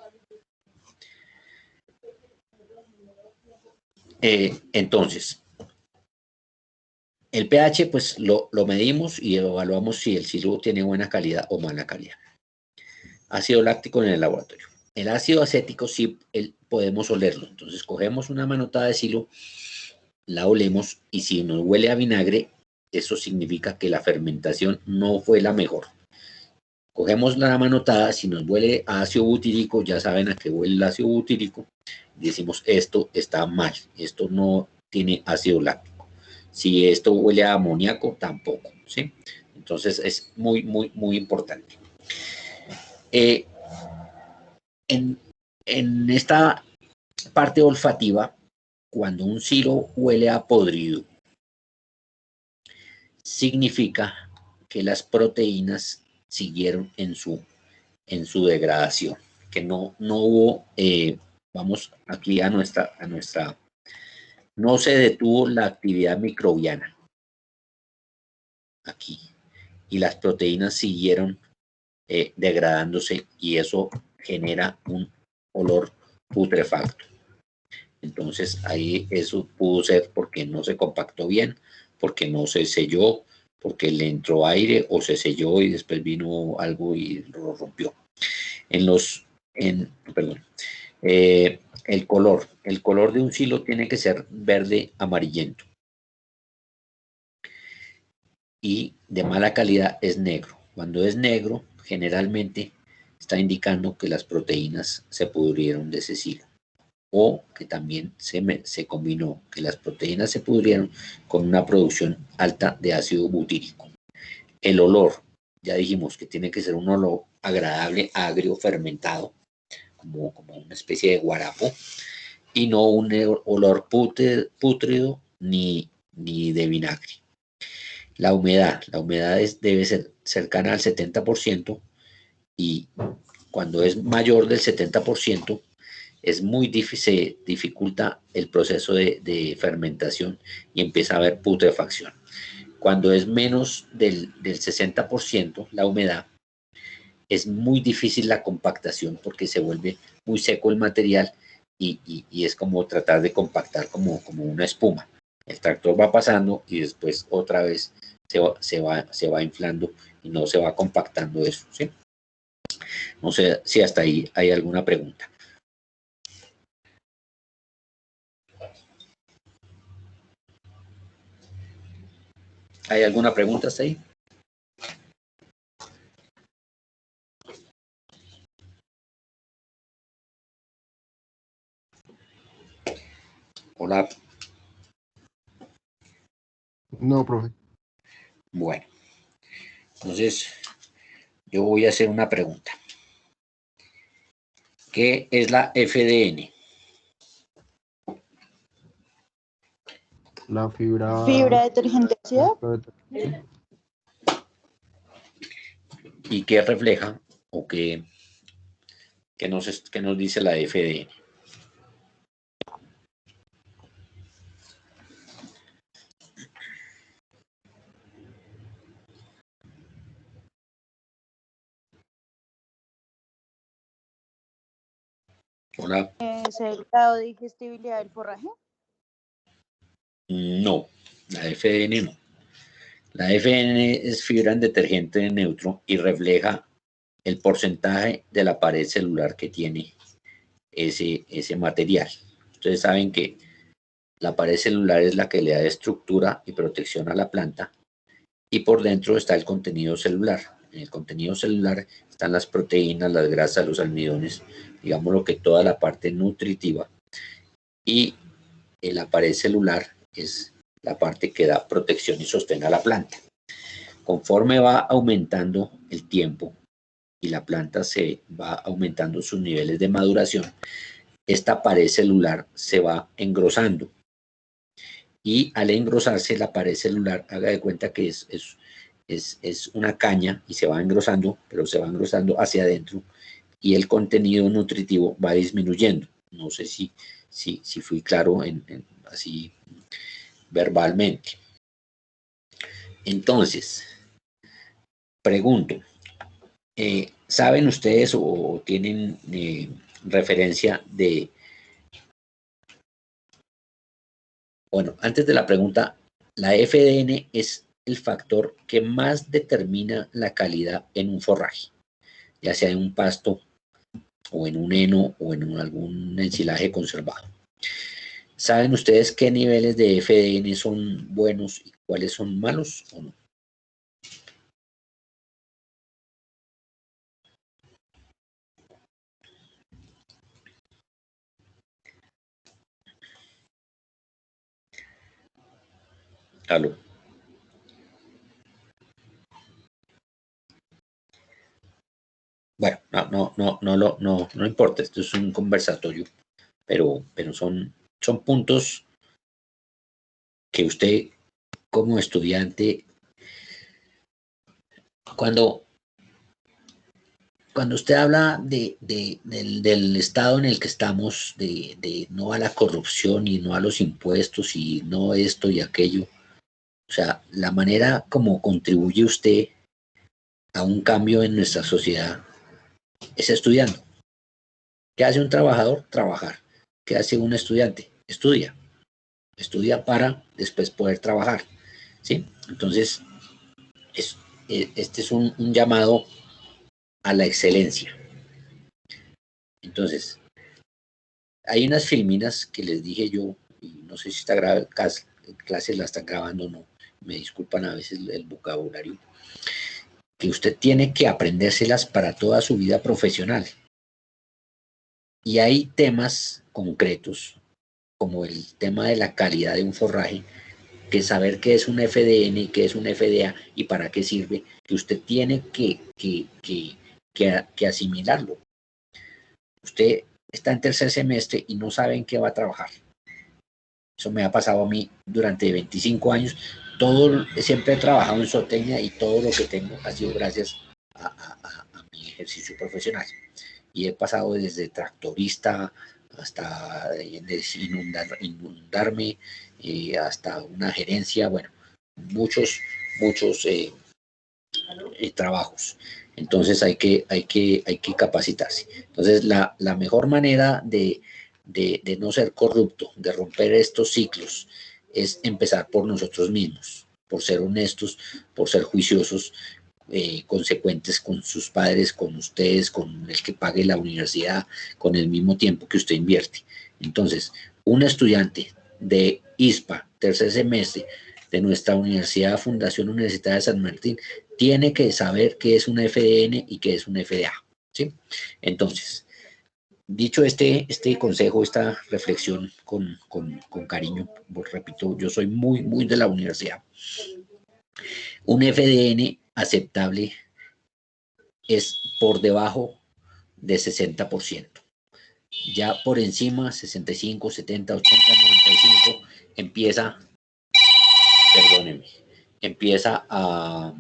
Entonces, el pH, pues lo medimos y evaluamos si el silo tiene buena calidad o mala calidad. Ácido láctico en el laboratorio. El ácido acético sí podemos olerlo. Entonces, cogemos una manotada de silo, la olemos y si nos huele a vinagre, eso significa que la fermentación no fue la mejor. Cogemos la manotada, si nos huele a ácido butírico, ya saben a qué huele el ácido butírico, decimos esto está mal, esto no tiene ácido láctico. Si esto huele a amoníaco, tampoco, ¿sí? Entonces es muy importante. En esta parte olfativa, cuando un silo huele a podrido, significa que las proteínas siguieron en su degradación, que no hubo, vamos aquí a nuestra, no se detuvo la actividad microbiana aquí y las proteínas siguieron degradándose y eso genera un olor putrefacto. Entonces ahí eso pudo ser porque no se compactó bien, porque no se selló, porque le entró aire o se selló y después vino algo y lo rompió. El color de un silo tiene que ser verde amarillento y de mala calidad es negro. Cuando es negro, generalmente está indicando que las proteínas se pudrieron de ese silo o que también se combinó, que las proteínas se pudrieron con una producción alta de ácido butírico. El olor, ya dijimos que tiene que ser un olor agradable, agrio, fermentado, como una especie de guarapo, y no un olor pútrido ni de vinagre. La humedad debe ser cercana al 70% y cuando es mayor del 70% es muy difícil, se dificulta el proceso de fermentación y empieza a haber putrefacción. Cuando es menos del 60% la humedad, es muy difícil la compactación porque se vuelve muy seco el material y es como tratar de compactar como una espuma. El tractor va pasando y después otra vez se va inflando y no se va compactando eso, ¿sí? No sé si hasta ahí hay alguna pregunta. ¿Hay alguna pregunta hasta ahí? Hola. No, profe. Bueno, entonces yo voy a hacer una pregunta. ¿Qué es la FDN? La fibra... Fibra detergente óxida. Sí. ¿Y qué refleja o qué nos dice la FDN? Hola. ¿Es el grado de digestibilidad del forraje? No, la FDN no. La FDN es fibra en detergente neutro y refleja el porcentaje de la pared celular que tiene ese material. Ustedes saben que la pared celular es la que le da estructura y protección a la planta y por dentro está el contenido celular. En el contenido celular están las proteínas, las grasas, los almidones, digamos lo que toda la parte nutritiva, y en la pared celular es la parte que da protección y sostén a la planta. Conforme va aumentando el tiempo y la planta se va aumentando sus niveles de maduración, esta pared celular se va engrosando. Y al engrosarse la pared celular, haga de cuenta que es una caña y se va engrosando, pero se va engrosando hacia adentro y el contenido nutritivo va disminuyendo. No sé si fui claro así verbalmente. Entonces, pregunto, ¿saben ustedes o tienen referencia de... Bueno, antes de la pregunta, la FDN es el factor que más determina la calidad en un forraje, ya sea en un pasto o en un heno o en algún ensilaje conservado. ¿Saben ustedes qué niveles de FDN son buenos y cuáles son malos o no? Aló. Bueno, no importa, esto es un conversatorio, pero son puntos que usted como estudiante, cuando usted habla del estado en el que estamos, de no a la corrupción y no a los impuestos y no esto y aquello, o sea, la manera como contribuye usted a un cambio en nuestra sociedad es estudiando. ¿Qué hace un trabajador? Trabajar. ¿Qué hace un estudiante? Estudia. Estudia para después poder trabajar. ¿Sí? Entonces, este es un llamado a la excelencia. Entonces, hay unas filminas que les dije yo, y no sé si esta clase la están grabando o no, me disculpan a veces el vocabulario, que usted tiene que aprendérselas para toda su vida profesional. Y hay temas concretos, como el tema de la calidad de un forraje, que saber qué es un FDN, qué es un FDA y para qué sirve, que usted tiene que asimilarlo. Usted está en tercer semestre y no sabe en qué va a trabajar. Eso me ha pasado a mí durante 25 años. Siempre he trabajado en zootecnia y todo lo que tengo ha sido gracias a mi ejercicio profesional. Y he pasado desde tractorista hasta inundarme, hasta una gerencia, bueno, muchos trabajos. Entonces hay que capacitarse. Entonces la mejor manera de no ser corrupto, de romper estos ciclos, es empezar por nosotros mismos, por ser honestos, por ser juiciosos, consecuentes con sus padres, con ustedes, con el que pague la universidad, con el mismo tiempo que usted invierte. Entonces, un estudiante de ISPA, tercer semestre, de nuestra universidad, Fundación Universitaria de San Martín, tiene que saber qué es una FDN y qué es una FDA, ¿sí? Entonces, dicho este consejo, esta reflexión con cariño, pues repito, yo soy muy de la universidad. Un FDN aceptable es por debajo de 60%. Ya por encima, 65, 70, 80, 95, empieza a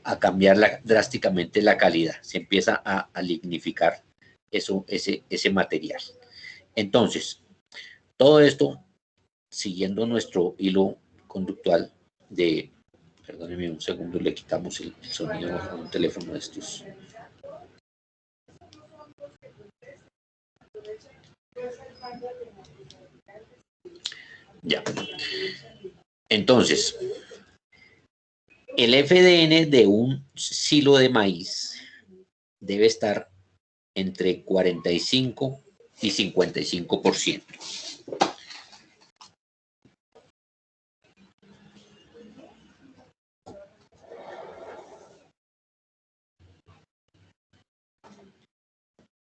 a cambiar drásticamente la calidad, se empieza a lignificar ese material. Entonces, todo esto, siguiendo nuestro hilo conductual de, perdónenme un segundo, le quitamos el sonido a un teléfono de estos. Ya. Entonces, el FDN de un silo de maíz debe estar entre 45 y 55%.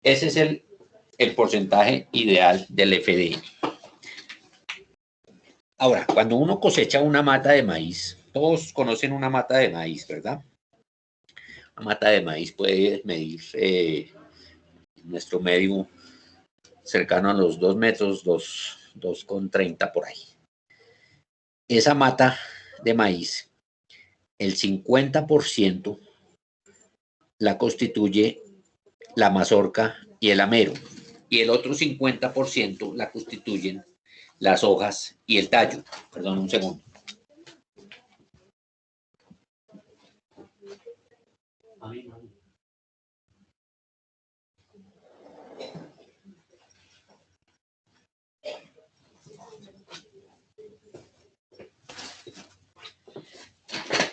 Ese es el porcentaje ideal del FDN. Ahora, cuando uno cosecha una mata de maíz, todos conocen una mata de maíz, ¿verdad? Una mata de maíz puede medir nuestro medio cercano a los 2 metros, 2,30 por ahí. Esa mata de maíz, el 50% la constituye la mazorca y el amero, y el otro 50% la constituyen las hojas y el tallo. Perdón, un segundo.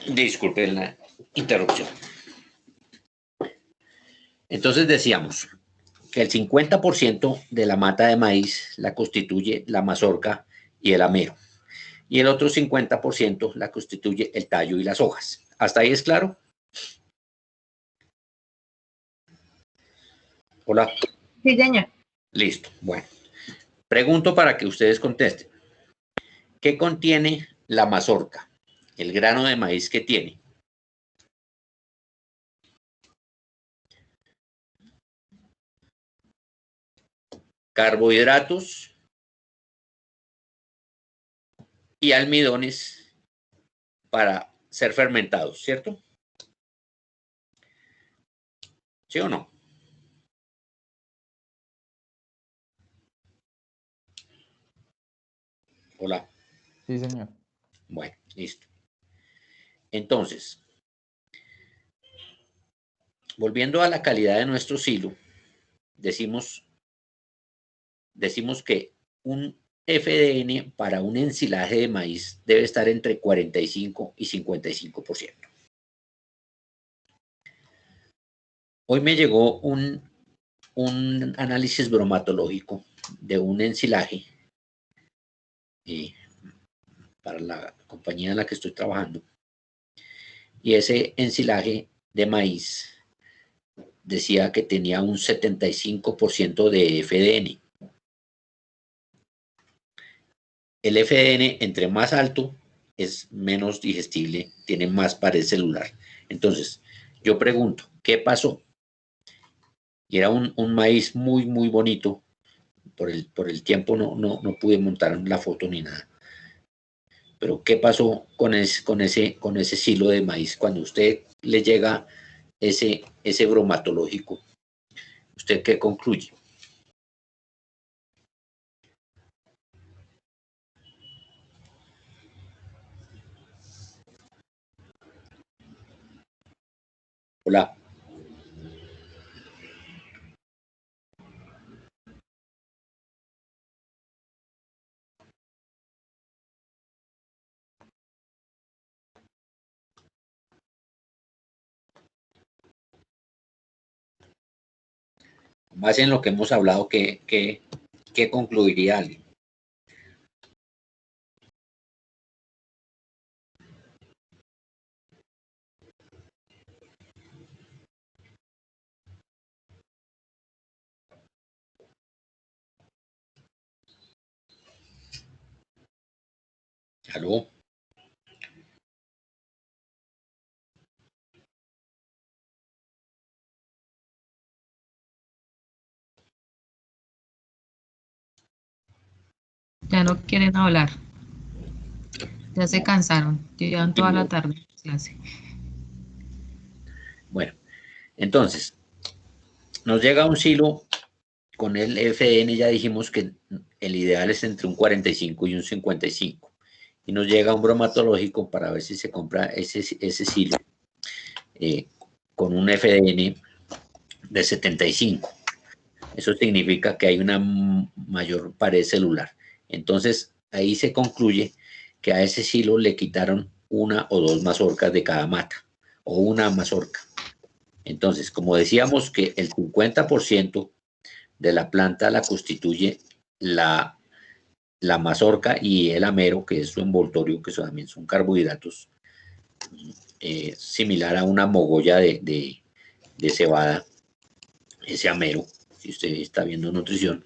Disculpen la interrupción. Entonces decíamos que el 50% de la mata de maíz la constituye la mazorca y el amero, y el otro 50% la constituye el tallo y las hojas. ¿Hasta ahí es claro? Hola. Sí, señor. Listo. Bueno, pregunto para que ustedes contesten. ¿Qué contiene la mazorca? El grano de maíz que tiene. Carbohidratos y almidones para ser fermentados, ¿cierto? ¿Sí o no? Hola. Sí, señor. Bueno, listo. Entonces, volviendo a la calidad de nuestro silo, decimos que un FDN para un ensilaje de maíz debe estar entre 45 y 55%. Hoy me llegó un análisis bromatológico de un ensilaje para la compañía en la que estoy trabajando. Y ese ensilaje de maíz decía que tenía un 75% de FDN. El FDN, entre más alto, es menos digestible, tiene más pared celular. Entonces, yo pregunto, ¿qué pasó? Y era un maíz muy, muy bonito. Por el tiempo no pude montar la foto ni nada. Pero ¿qué pasó con ese silo de maíz? Cuando usted le llega ese bromatológico, ¿usted qué concluye? Hola. Más en lo que hemos hablado, ¿qué concluiría alguien? ¿Aló? Ya no quieren hablar. Ya se cansaron. Llevan toda la tarde en clase. Entonces, nos llega un silo con el FDN, ya dijimos que el ideal es entre un 45 y un 55. Y nos llega un bromatológico para ver si se compra ese silo con un FDN de 75. Eso significa que hay una mayor pared celular. Entonces, ahí se concluye que a ese silo le quitaron una o dos mazorcas de cada mata, o una mazorca. Entonces, como decíamos que el 50% de la planta la constituye la mazorca y el amero, que es su envoltorio, que también son carbohidratos, similar a una mogolla de cebada, ese amero, si usted está viendo nutrición.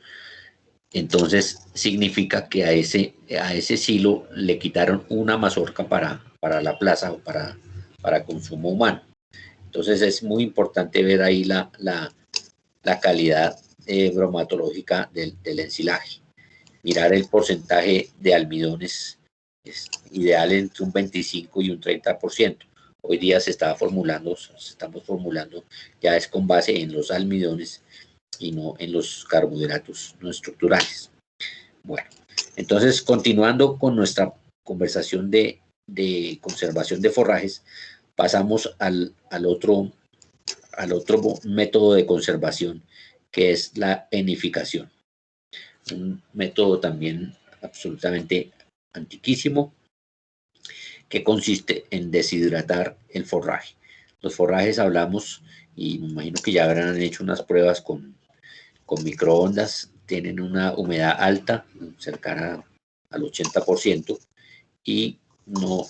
Entonces significa que a ese silo le quitaron una mazorca para la plaza o para consumo humano. Entonces es muy importante ver ahí la calidad bromatológica del ensilaje. Mirar el porcentaje de almidones, es ideal entre un 25 y un 30%. Hoy día estamos formulando, ya es con base en los almidones y no en los carbohidratos no estructurales. Bueno, entonces continuando con nuestra conversación de conservación de forrajes, pasamos al otro método de conservación, que es la enificación. Un método también absolutamente antiquísimo, que consiste en deshidratar el forraje. Los forrajes hablamos, y me imagino que ya habrán hecho unas pruebas con microondas, tienen una humedad alta, cercana al 80%, y no,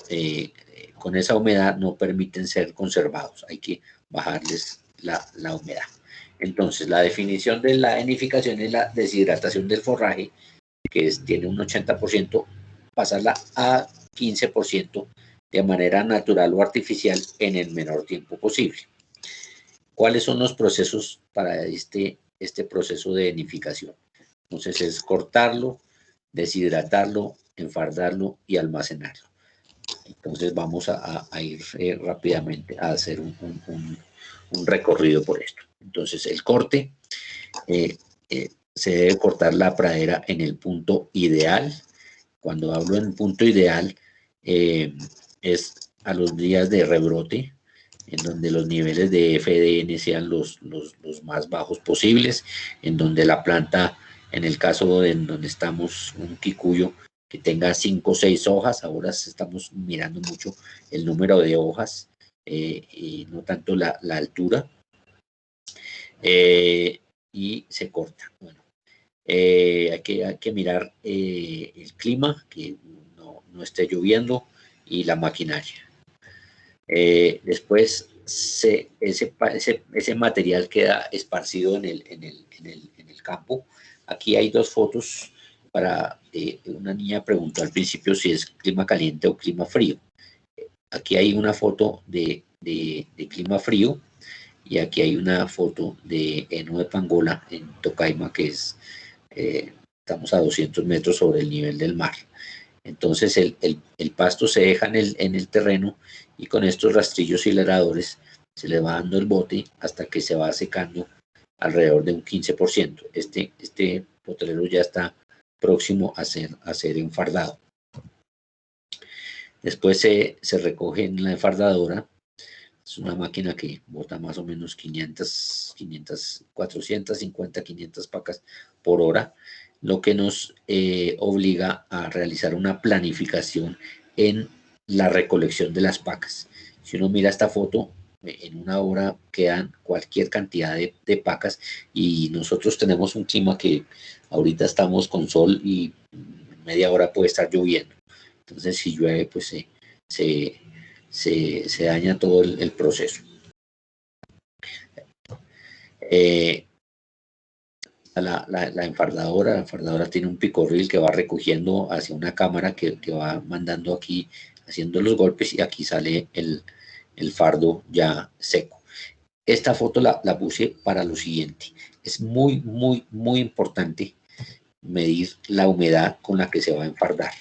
con esa humedad no permiten ser conservados, hay que bajarles la humedad. Entonces, la definición de la enificación es la deshidratación del forraje, que tiene un 80%, pasarla a 15% de manera natural o artificial en el menor tiempo posible. ¿Cuáles son los procesos para este proceso de enificación? Entonces es cortarlo, deshidratarlo, enfardarlo y almacenarlo. Entonces vamos a ir rápidamente a hacer un recorrido por esto. Entonces el corte, se debe cortar la pradera en el punto ideal. Cuando hablo en punto ideal, es a los días de rebrote, en donde los niveles de FDN sean los más bajos posibles, en donde la planta, en el caso en donde estamos, un kikuyo que tenga 5 o 6 hojas, ahora estamos mirando mucho el número de hojas y no tanto la altura, y se corta. Bueno, hay que mirar el clima, que no esté lloviendo, y la maquinaria. Después ese material queda esparcido en el campo. Aquí hay dos fotos. Una niña preguntó al principio si es clima caliente o clima frío. Aquí hay una foto de clima frío, y aquí hay una foto de heno de Pangola en Tocaima, que estamos a 200 metros sobre el nivel del mar. Entonces el pasto se deja en el terreno, y con estos rastrillos hiladradores se le va dando el bote hasta que se va secando alrededor de un 15%. Este potrero ya está próximo a ser enfardado. Después se recoge en la enfardadora. Es una máquina que bota más o menos 450, 500 pacas por hora, lo que nos obliga a realizar una planificación en la recolección de las pacas. Si uno mira esta foto, en una hora quedan cualquier cantidad de pacas, y nosotros tenemos un clima que ahorita estamos con sol y media hora puede estar lloviendo. Entonces si llueve, pues se daña todo el proceso. La enfardadora tiene un picorril que va recogiendo hacia una cámara que va mandando aquí, haciendo los golpes, y aquí sale el fardo ya seco. Esta foto la puse para lo siguiente. Es muy, muy, muy importante medir la humedad con la que se va a enfardar.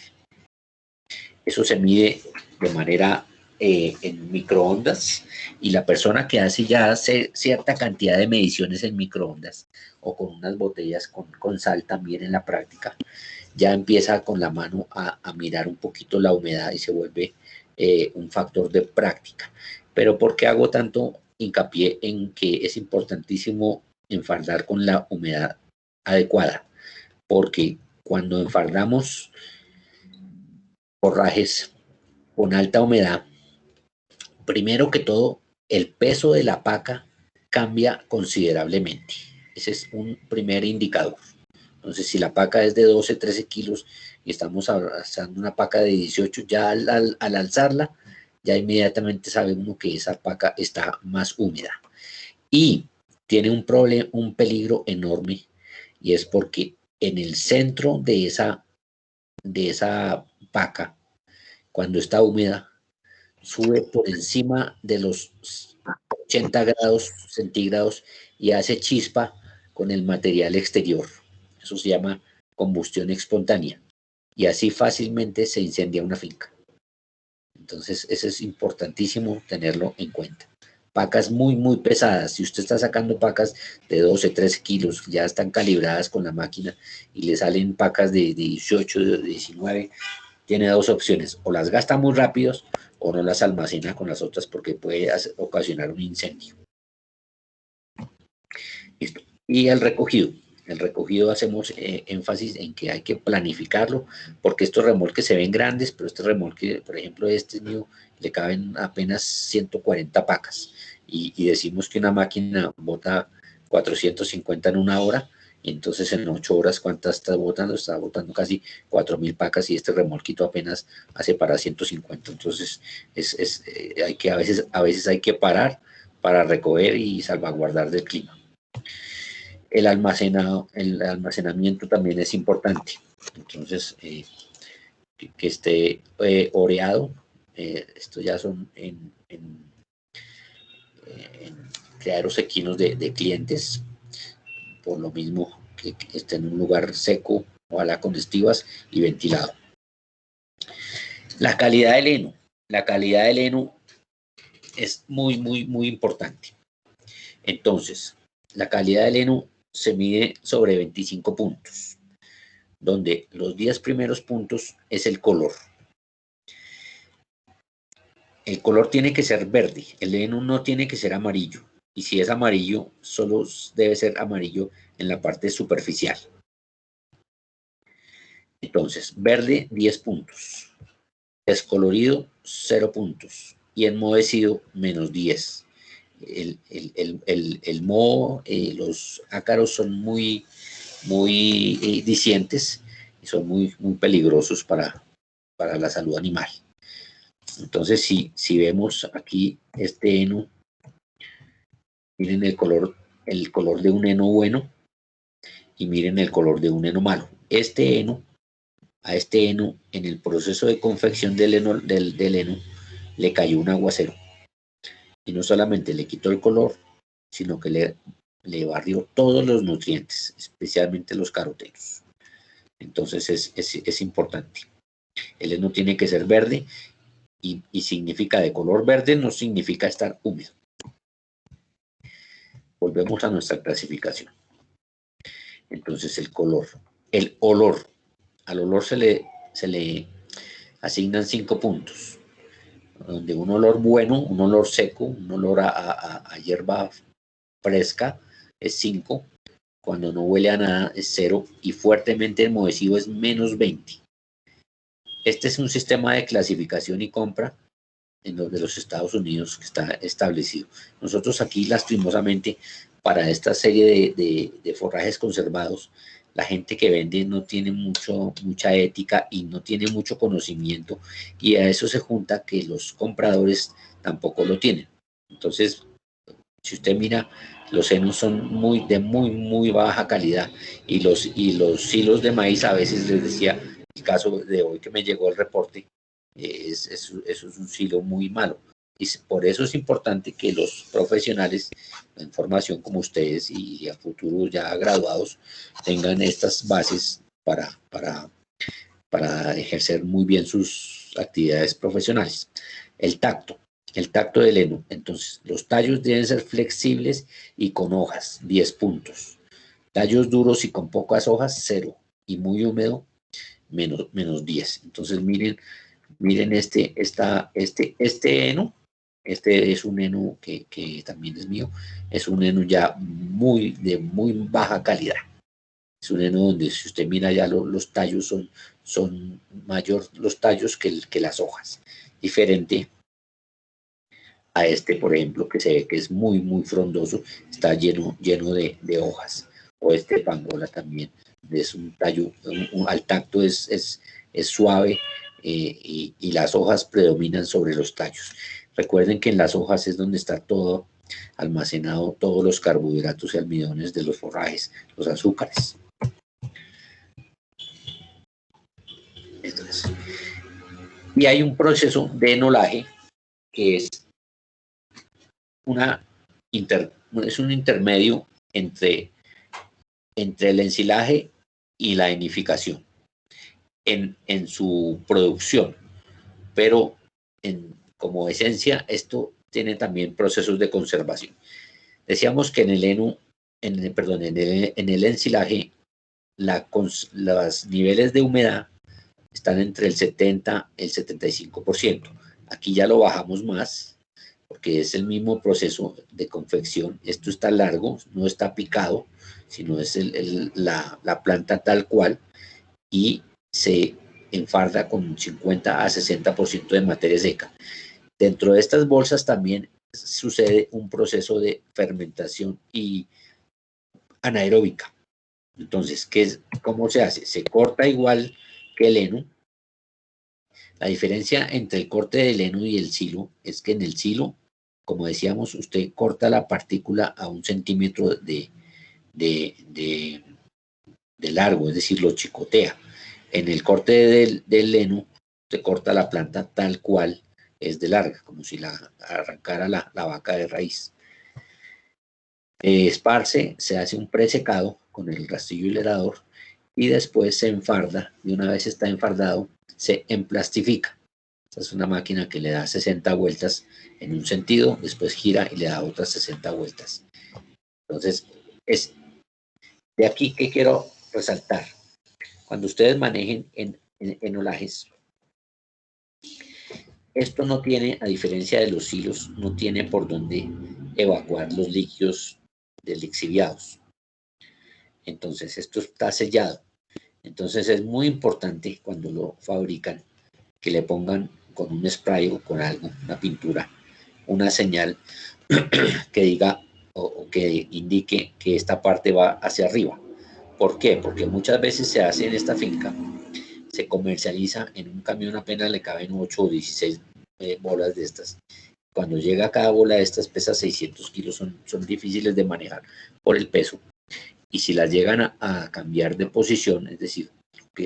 Eso se mide de manera en microondas, y la persona que hace ya hace cierta cantidad de mediciones en microondas o con unas botellas con sal también en la práctica, ya empieza con la mano a mirar un poquito la humedad y se vuelve un factor de práctica. Pero ¿por qué hago tanto hincapié en que es importantísimo enfardar con la humedad adecuada? Porque cuando enfardamos forrajes con alta humedad, primero que todo, el peso de la paca cambia considerablemente. Ese es un primer indicador. Entonces, si la paca es de 12, 13 kilos y estamos alzando una paca de 18, ya al alzarla, ya inmediatamente sabe uno que esa paca está más húmeda. Y tiene un peligro enorme, y es porque en el centro de esa paca, cuando está húmeda, sube por encima de los 80 grados centígrados y hace chispa con el material exterior. Eso se llama combustión espontánea, y así fácilmente se incendia una finca. Entonces, eso es importantísimo tenerlo en cuenta. Pacas muy, muy pesadas. Si usted está sacando pacas de 12, 13 kilos, ya están calibradas con la máquina y le salen pacas de 18, de 19, tiene dos opciones: o las gasta muy rápidos o no las almacena con las otras, porque puede ocasionar un incendio. Listo. Y el recogido hacemos énfasis en que hay que planificarlo, porque estos remolques se ven grandes, pero este remolque, por ejemplo, este mío, le caben apenas 140 pacas, y decimos que una máquina bota 450 en una hora. Entonces, en 8 horas, ¿cuántas está botando? Está botando casi 4.000 pacas, y este remolquito apenas hace para 150. Entonces, a veces hay que parar para recoger y salvaguardar del clima. El almacenamiento también es importante. Entonces, que esté oreado. Esto ya son en criaderos equinos de clientes, por lo mismo que esté en un lugar seco, ojalá con estivas y ventilado. La calidad del heno. La calidad del heno es muy, muy, muy importante. Entonces, la calidad del heno se mide sobre 25 puntos, donde los 10 primeros puntos es el color. El color tiene que ser verde, el heno no tiene que ser amarillo, y si es amarillo, solo debe ser amarillo en la parte superficial. Entonces, verde, 10 puntos, descolorido, 0 puntos, y enmohecido, menos 10. El moho, los ácaros son muy dicientes y son muy, muy peligrosos para la salud animal. Entonces, si vemos aquí este heno, miren el color de un heno bueno y miren el color de un heno malo. A este heno, en el proceso de confección del heno, le cayó un aguacero. Y no solamente le quitó el color, sino que le barrió todos los nutrientes, especialmente los carotenos. Entonces es importante. El heno tiene que ser verde, y significa de color verde, no significa estar húmedo. Volvemos a nuestra clasificación. Entonces, el color. El olor. Al olor se le asignan 5 puntos. Donde un olor bueno, un olor seco, un olor a hierba fresca es 5. Cuando no huele a nada es 0. Y fuertemente enmohecido es menos 20. Este es un sistema de clasificación y compra en los Estados Unidos que está establecido. Nosotros aquí, lastimosamente, para esta serie de forrajes conservados, la gente que vende no tiene mucha ética y no tiene mucho conocimiento, y a eso se junta que los compradores tampoco lo tienen. Entonces, si usted mira, los henos son de muy baja calidad, y los silos de maíz, a veces les decía, el caso de hoy que me llegó el reporte, eso es un silo muy malo. Y por eso es importante que los profesionales en formación como ustedes y a futuro ya graduados tengan estas bases para ejercer muy bien sus actividades profesionales. El tacto del heno. Entonces, los tallos deben ser flexibles y con hojas, 10 puntos. Tallos duros y con pocas hojas, 0. Y muy húmedo, menos 10. Entonces, miren este heno. Este es un heno que también es mío. Es un heno ya de muy baja calidad. Es un heno donde si usted mira ya los tallos son mayor los tallos que las hojas. Diferente a este, por ejemplo, que se ve que es muy frondoso, está lleno de hojas. O este pangola también es un tallo, al tacto es suave y las hojas predominan sobre los tallos. Recuerden que en las hojas es donde está todo almacenado, todos los carbohidratos y almidones de los forrajes, los azúcares. Entonces, y hay un proceso de enolaje que es un intermedio entre el ensilaje y la enificación en su producción, pero como esencia esto tiene también procesos de conservación. Decíamos que en el ensilaje los niveles de humedad están entre el 70 y el 75%. Aquí ya lo bajamos más, porque es el mismo proceso de confección. Esto está largo, no está picado, sino es la planta tal cual, y se enfarda con 50 a 60% de materia seca. Dentro de estas bolsas también sucede un proceso de fermentación y anaeróbica. Entonces, ¿cómo se hace? Se corta igual que el heno. La diferencia entre el corte del heno y el silo es que en el silo, como decíamos, usted corta la partícula a 1 centímetro de largo, es decir, lo chicotea. En el corte del heno, se corta la planta tal cual es de larga, como si la arrancara la vaca de raíz. Esparce, se hace un presecado con el rastillo y el helador y después se enfarda, y una vez está enfardado, se emplastifica. Esta es una máquina que le da 60 vueltas en un sentido, después gira y le da otras 60 vueltas. Entonces, es de aquí que quiero resaltar. Cuando ustedes manejen enolajes, esto no tiene, a diferencia de los silos, no tiene por dónde evacuar los líquidos lixiviados. Entonces, esto está sellado. Entonces, es muy importante cuando lo fabrican que le pongan con un spray o con algo, una pintura, una señal que diga o que indique que esta parte va hacia arriba. ¿Por qué? Porque muchas veces se hace en esta finca, se comercializa en un camión, apenas le caben 8 o 16 bolas de estas. Cuando llega cada bola de estas pesa 600 kilos, son difíciles de manejar por el peso. Y si las llegan a cambiar de posición, es decir,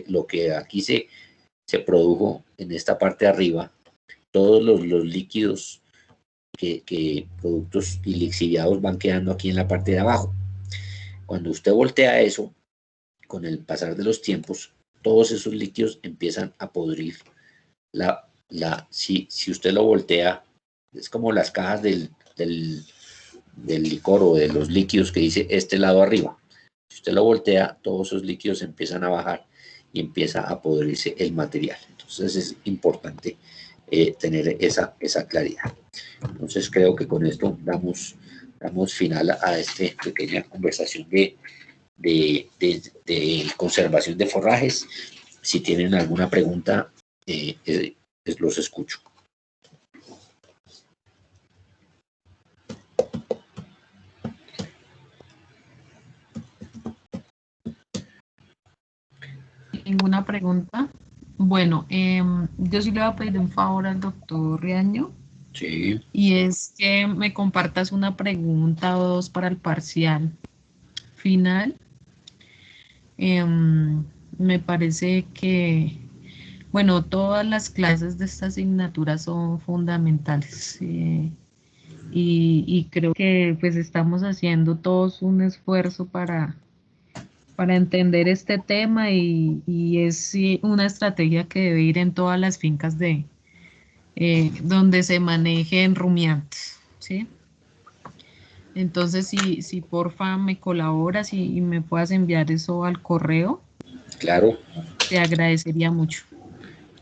lo que aquí se produjo en esta parte de arriba, todos los líquidos productos lixiviados van quedando aquí en la parte de abajo. Cuando usted voltea eso, con el pasar de los tiempos, todos esos líquidos empiezan a podrir. Si usted lo voltea, es como las cajas del licor o de los líquidos que dice este lado arriba. Si usted lo voltea, todos esos líquidos empiezan a bajar y empieza a podrirse el material. Entonces es importante tener esa claridad. Entonces creo que con esto damos final a esta pequeña conversación de conservación de forrajes. Si tienen alguna pregunta, los escucho. ¿Ninguna pregunta? Bueno, yo sí le voy a pedir un favor al doctor Riaño. Sí. Y es que me compartas una pregunta o dos para el parcial final. Me parece que, bueno, todas las clases de esta asignatura son fundamentales. Y creo que pues estamos haciendo todos un esfuerzo para entender este tema y es una estrategia que debe ir en todas las fincas de donde se manejen rumiantes, ¿sí? Entonces, si porfa me colaboras y me puedas enviar eso al correo, Claro. te agradecería mucho.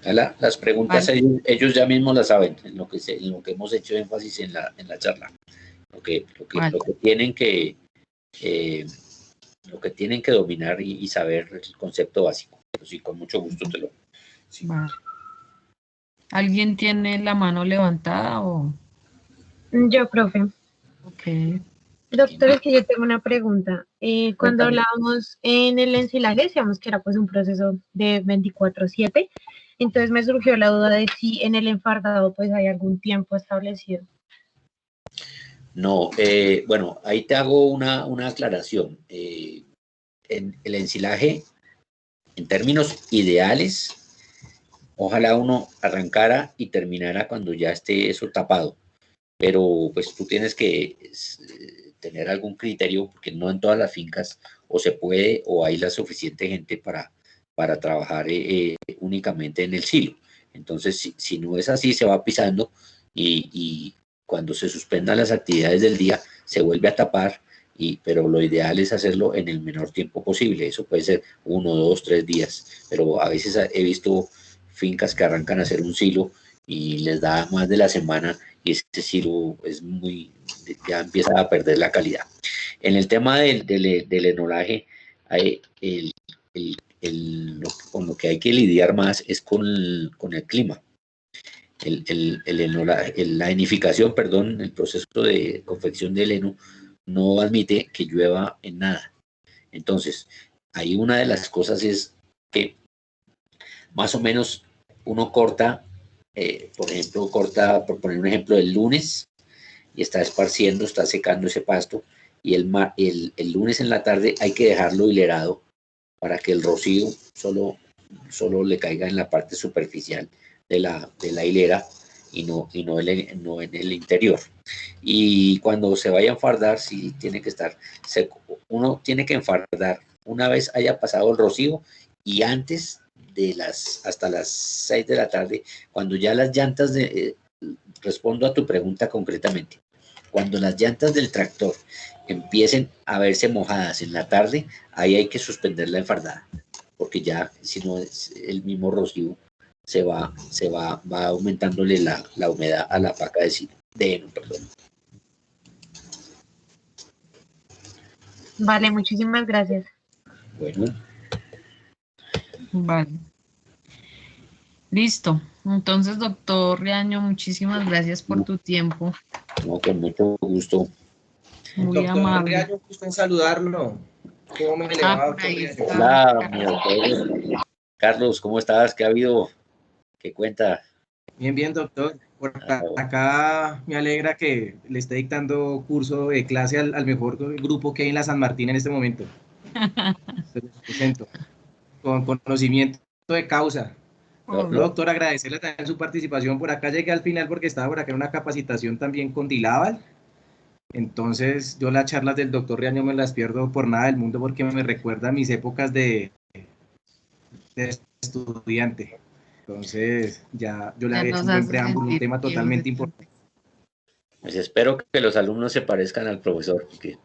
Las preguntas Vale. ellos ya mismos las saben, en lo que hemos hecho énfasis en la charla. Vale. Lo que tienen que dominar y saber el concepto básico. Pero sí, con mucho gusto te lo. Sí. Vale. ¿Alguien tiene la mano levantada o...? Yo, profe. Ok. Doctor, es que yo tengo una pregunta. Cuando Cuéntame. hablábamos en el ensilaje, decíamos que era pues un proceso de 24/7. Entonces me surgió la duda de si en el enfardado pues hay algún tiempo establecido. No, bueno, ahí te hago una aclaración. En el ensilaje, en términos ideales, ojalá uno arrancara y terminara cuando ya esté eso tapado. Pero pues tú tienes que tener algún criterio, porque no en todas las fincas o se puede o hay la suficiente gente para trabajar únicamente en el silo. Entonces, si no es así, se va pisando y cuando se suspendan las actividades del día, se vuelve a tapar, pero lo ideal es hacerlo en el menor tiempo posible. Eso puede ser 1, 2, 3 días, pero a veces he visto fincas que arrancan a hacer un silo y les da más de la semana y ese silo es ya empieza a perder la calidad. En el tema del enolaje, con lo que hay que lidiar más es con el clima. La enificación, perdón, el proceso de confección del heno no admite que llueva en nada. Entonces, ahí una de las cosas es que más o menos uno corta, por ejemplo, por poner un ejemplo, el lunes y está esparciendo, está secando ese pasto y el lunes en la tarde hay que dejarlo hilerado para que el rocío solo le caiga en la parte superficial de la hilera y no en el interior. Y cuando se vaya a enfardar, sí tiene que estar seco. Uno tiene que enfardar una vez haya pasado el rocío y antes hasta las 6 de la tarde, cuando ya las llantas respondo a tu pregunta concretamente, cuando las llantas del tractor empiecen a verse mojadas en la tarde, ahí hay que suspender la enfardada, porque ya si no el mismo rocío va aumentándole la humedad a la paca de heno, perdón. Vale, muchísimas gracias. Bueno. Vale. Listo. Entonces, doctor Riaño, muchísimas gracias por tu tiempo. No, con mucho gusto. Muy doctor amable. Riaño, gusto en saludarlo. ¿Cómo me le va, doctor Riaño? Hola, mi doctor. Carlos, ¿cómo estás? ¿Qué ha habido? ¿Qué cuenta? Bien, bien, doctor. Por acá me alegra que le esté dictando curso de clase al mejor grupo que hay en la San Martín en este momento. Se los presento. Con conocimiento de causa. No, doctor, agradecerle también su participación. Por acá llegué al final porque estaba por acá en una capacitación también con Dilábal. Entonces, yo las charlas del doctor Riaño me las pierdo por nada del mundo porque me recuerda a mis épocas de estudiante. Entonces, ya yo le había hecho un buen preámbulo, un tema totalmente importante. Pues espero que los alumnos se parezcan al profesor, porque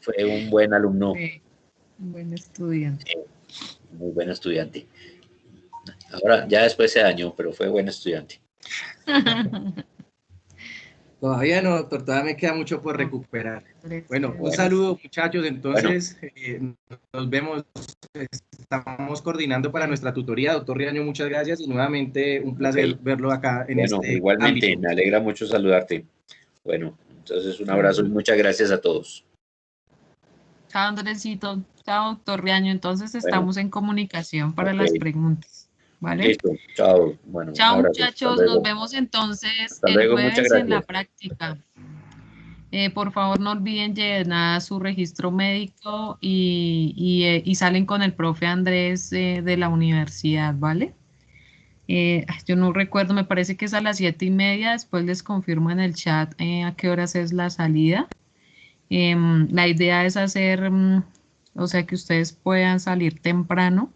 fue un buen alumno. Sí, un buen estudiante. Muy buen estudiante. Ahora, ya después se dañó, pero fue buen estudiante. Todavía no, doctor, todavía me queda mucho por recuperar. Bueno, un saludo, muchachos. Entonces, nos vemos, estamos coordinando para nuestra tutoría. Doctor Riaño, muchas gracias y nuevamente un placer verlo acá en este igualmente, ámbito. me alegra mucho saludarte. Bueno, entonces un abrazo y muchas gracias a todos. Chao, Andresito. Chao, doctor Riaño. Entonces estamos en comunicación para las preguntas. ¿Vale? Listo, chao. Bueno, chao, un abrazo. muchachos. Nos vemos entonces Hasta luego, el muchas jueves gracias. en la práctica. Por favor, no olviden llenar su registro médico y salen con el profe Andrés de la universidad, ¿vale? Yo no recuerdo, me parece que es a las 7:30. Después les confirmo en el chat a qué horas es la salida. La idea es hacer, o sea, que ustedes puedan salir temprano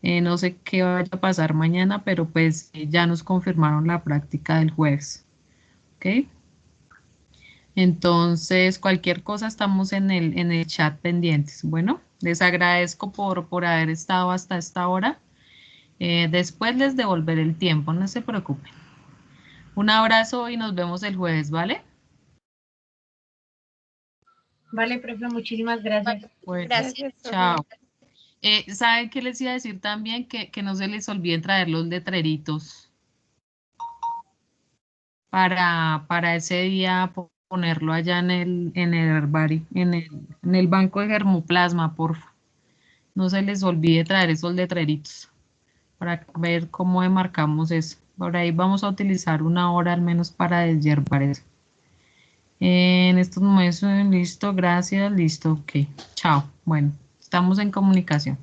No sé qué vaya a pasar mañana, pero pues ya nos confirmaron la práctica del jueves. ¿Ok? Entonces, cualquier cosa estamos en el chat pendientes. Bueno, les agradezco por haber estado hasta esta hora. Después les devolveré el tiempo, no se preocupen. Un abrazo y nos vemos el jueves, ¿vale? Vale, profe, muchísimas gracias. Pues, Gracias. chao. ¿Saben qué les iba a decir también? Que no se les olvide traer los letreritos para ese día ponerlo allá en el herbario, en el banco de germoplasma, porfa. No se les olvide traer esos letreritos para ver cómo demarcamos eso. Por ahí vamos a utilizar 1 hora al menos para deshiervar eso. En estos momentos, listo, gracias, listo, ok. Chao. Bueno, estamos en comunicación.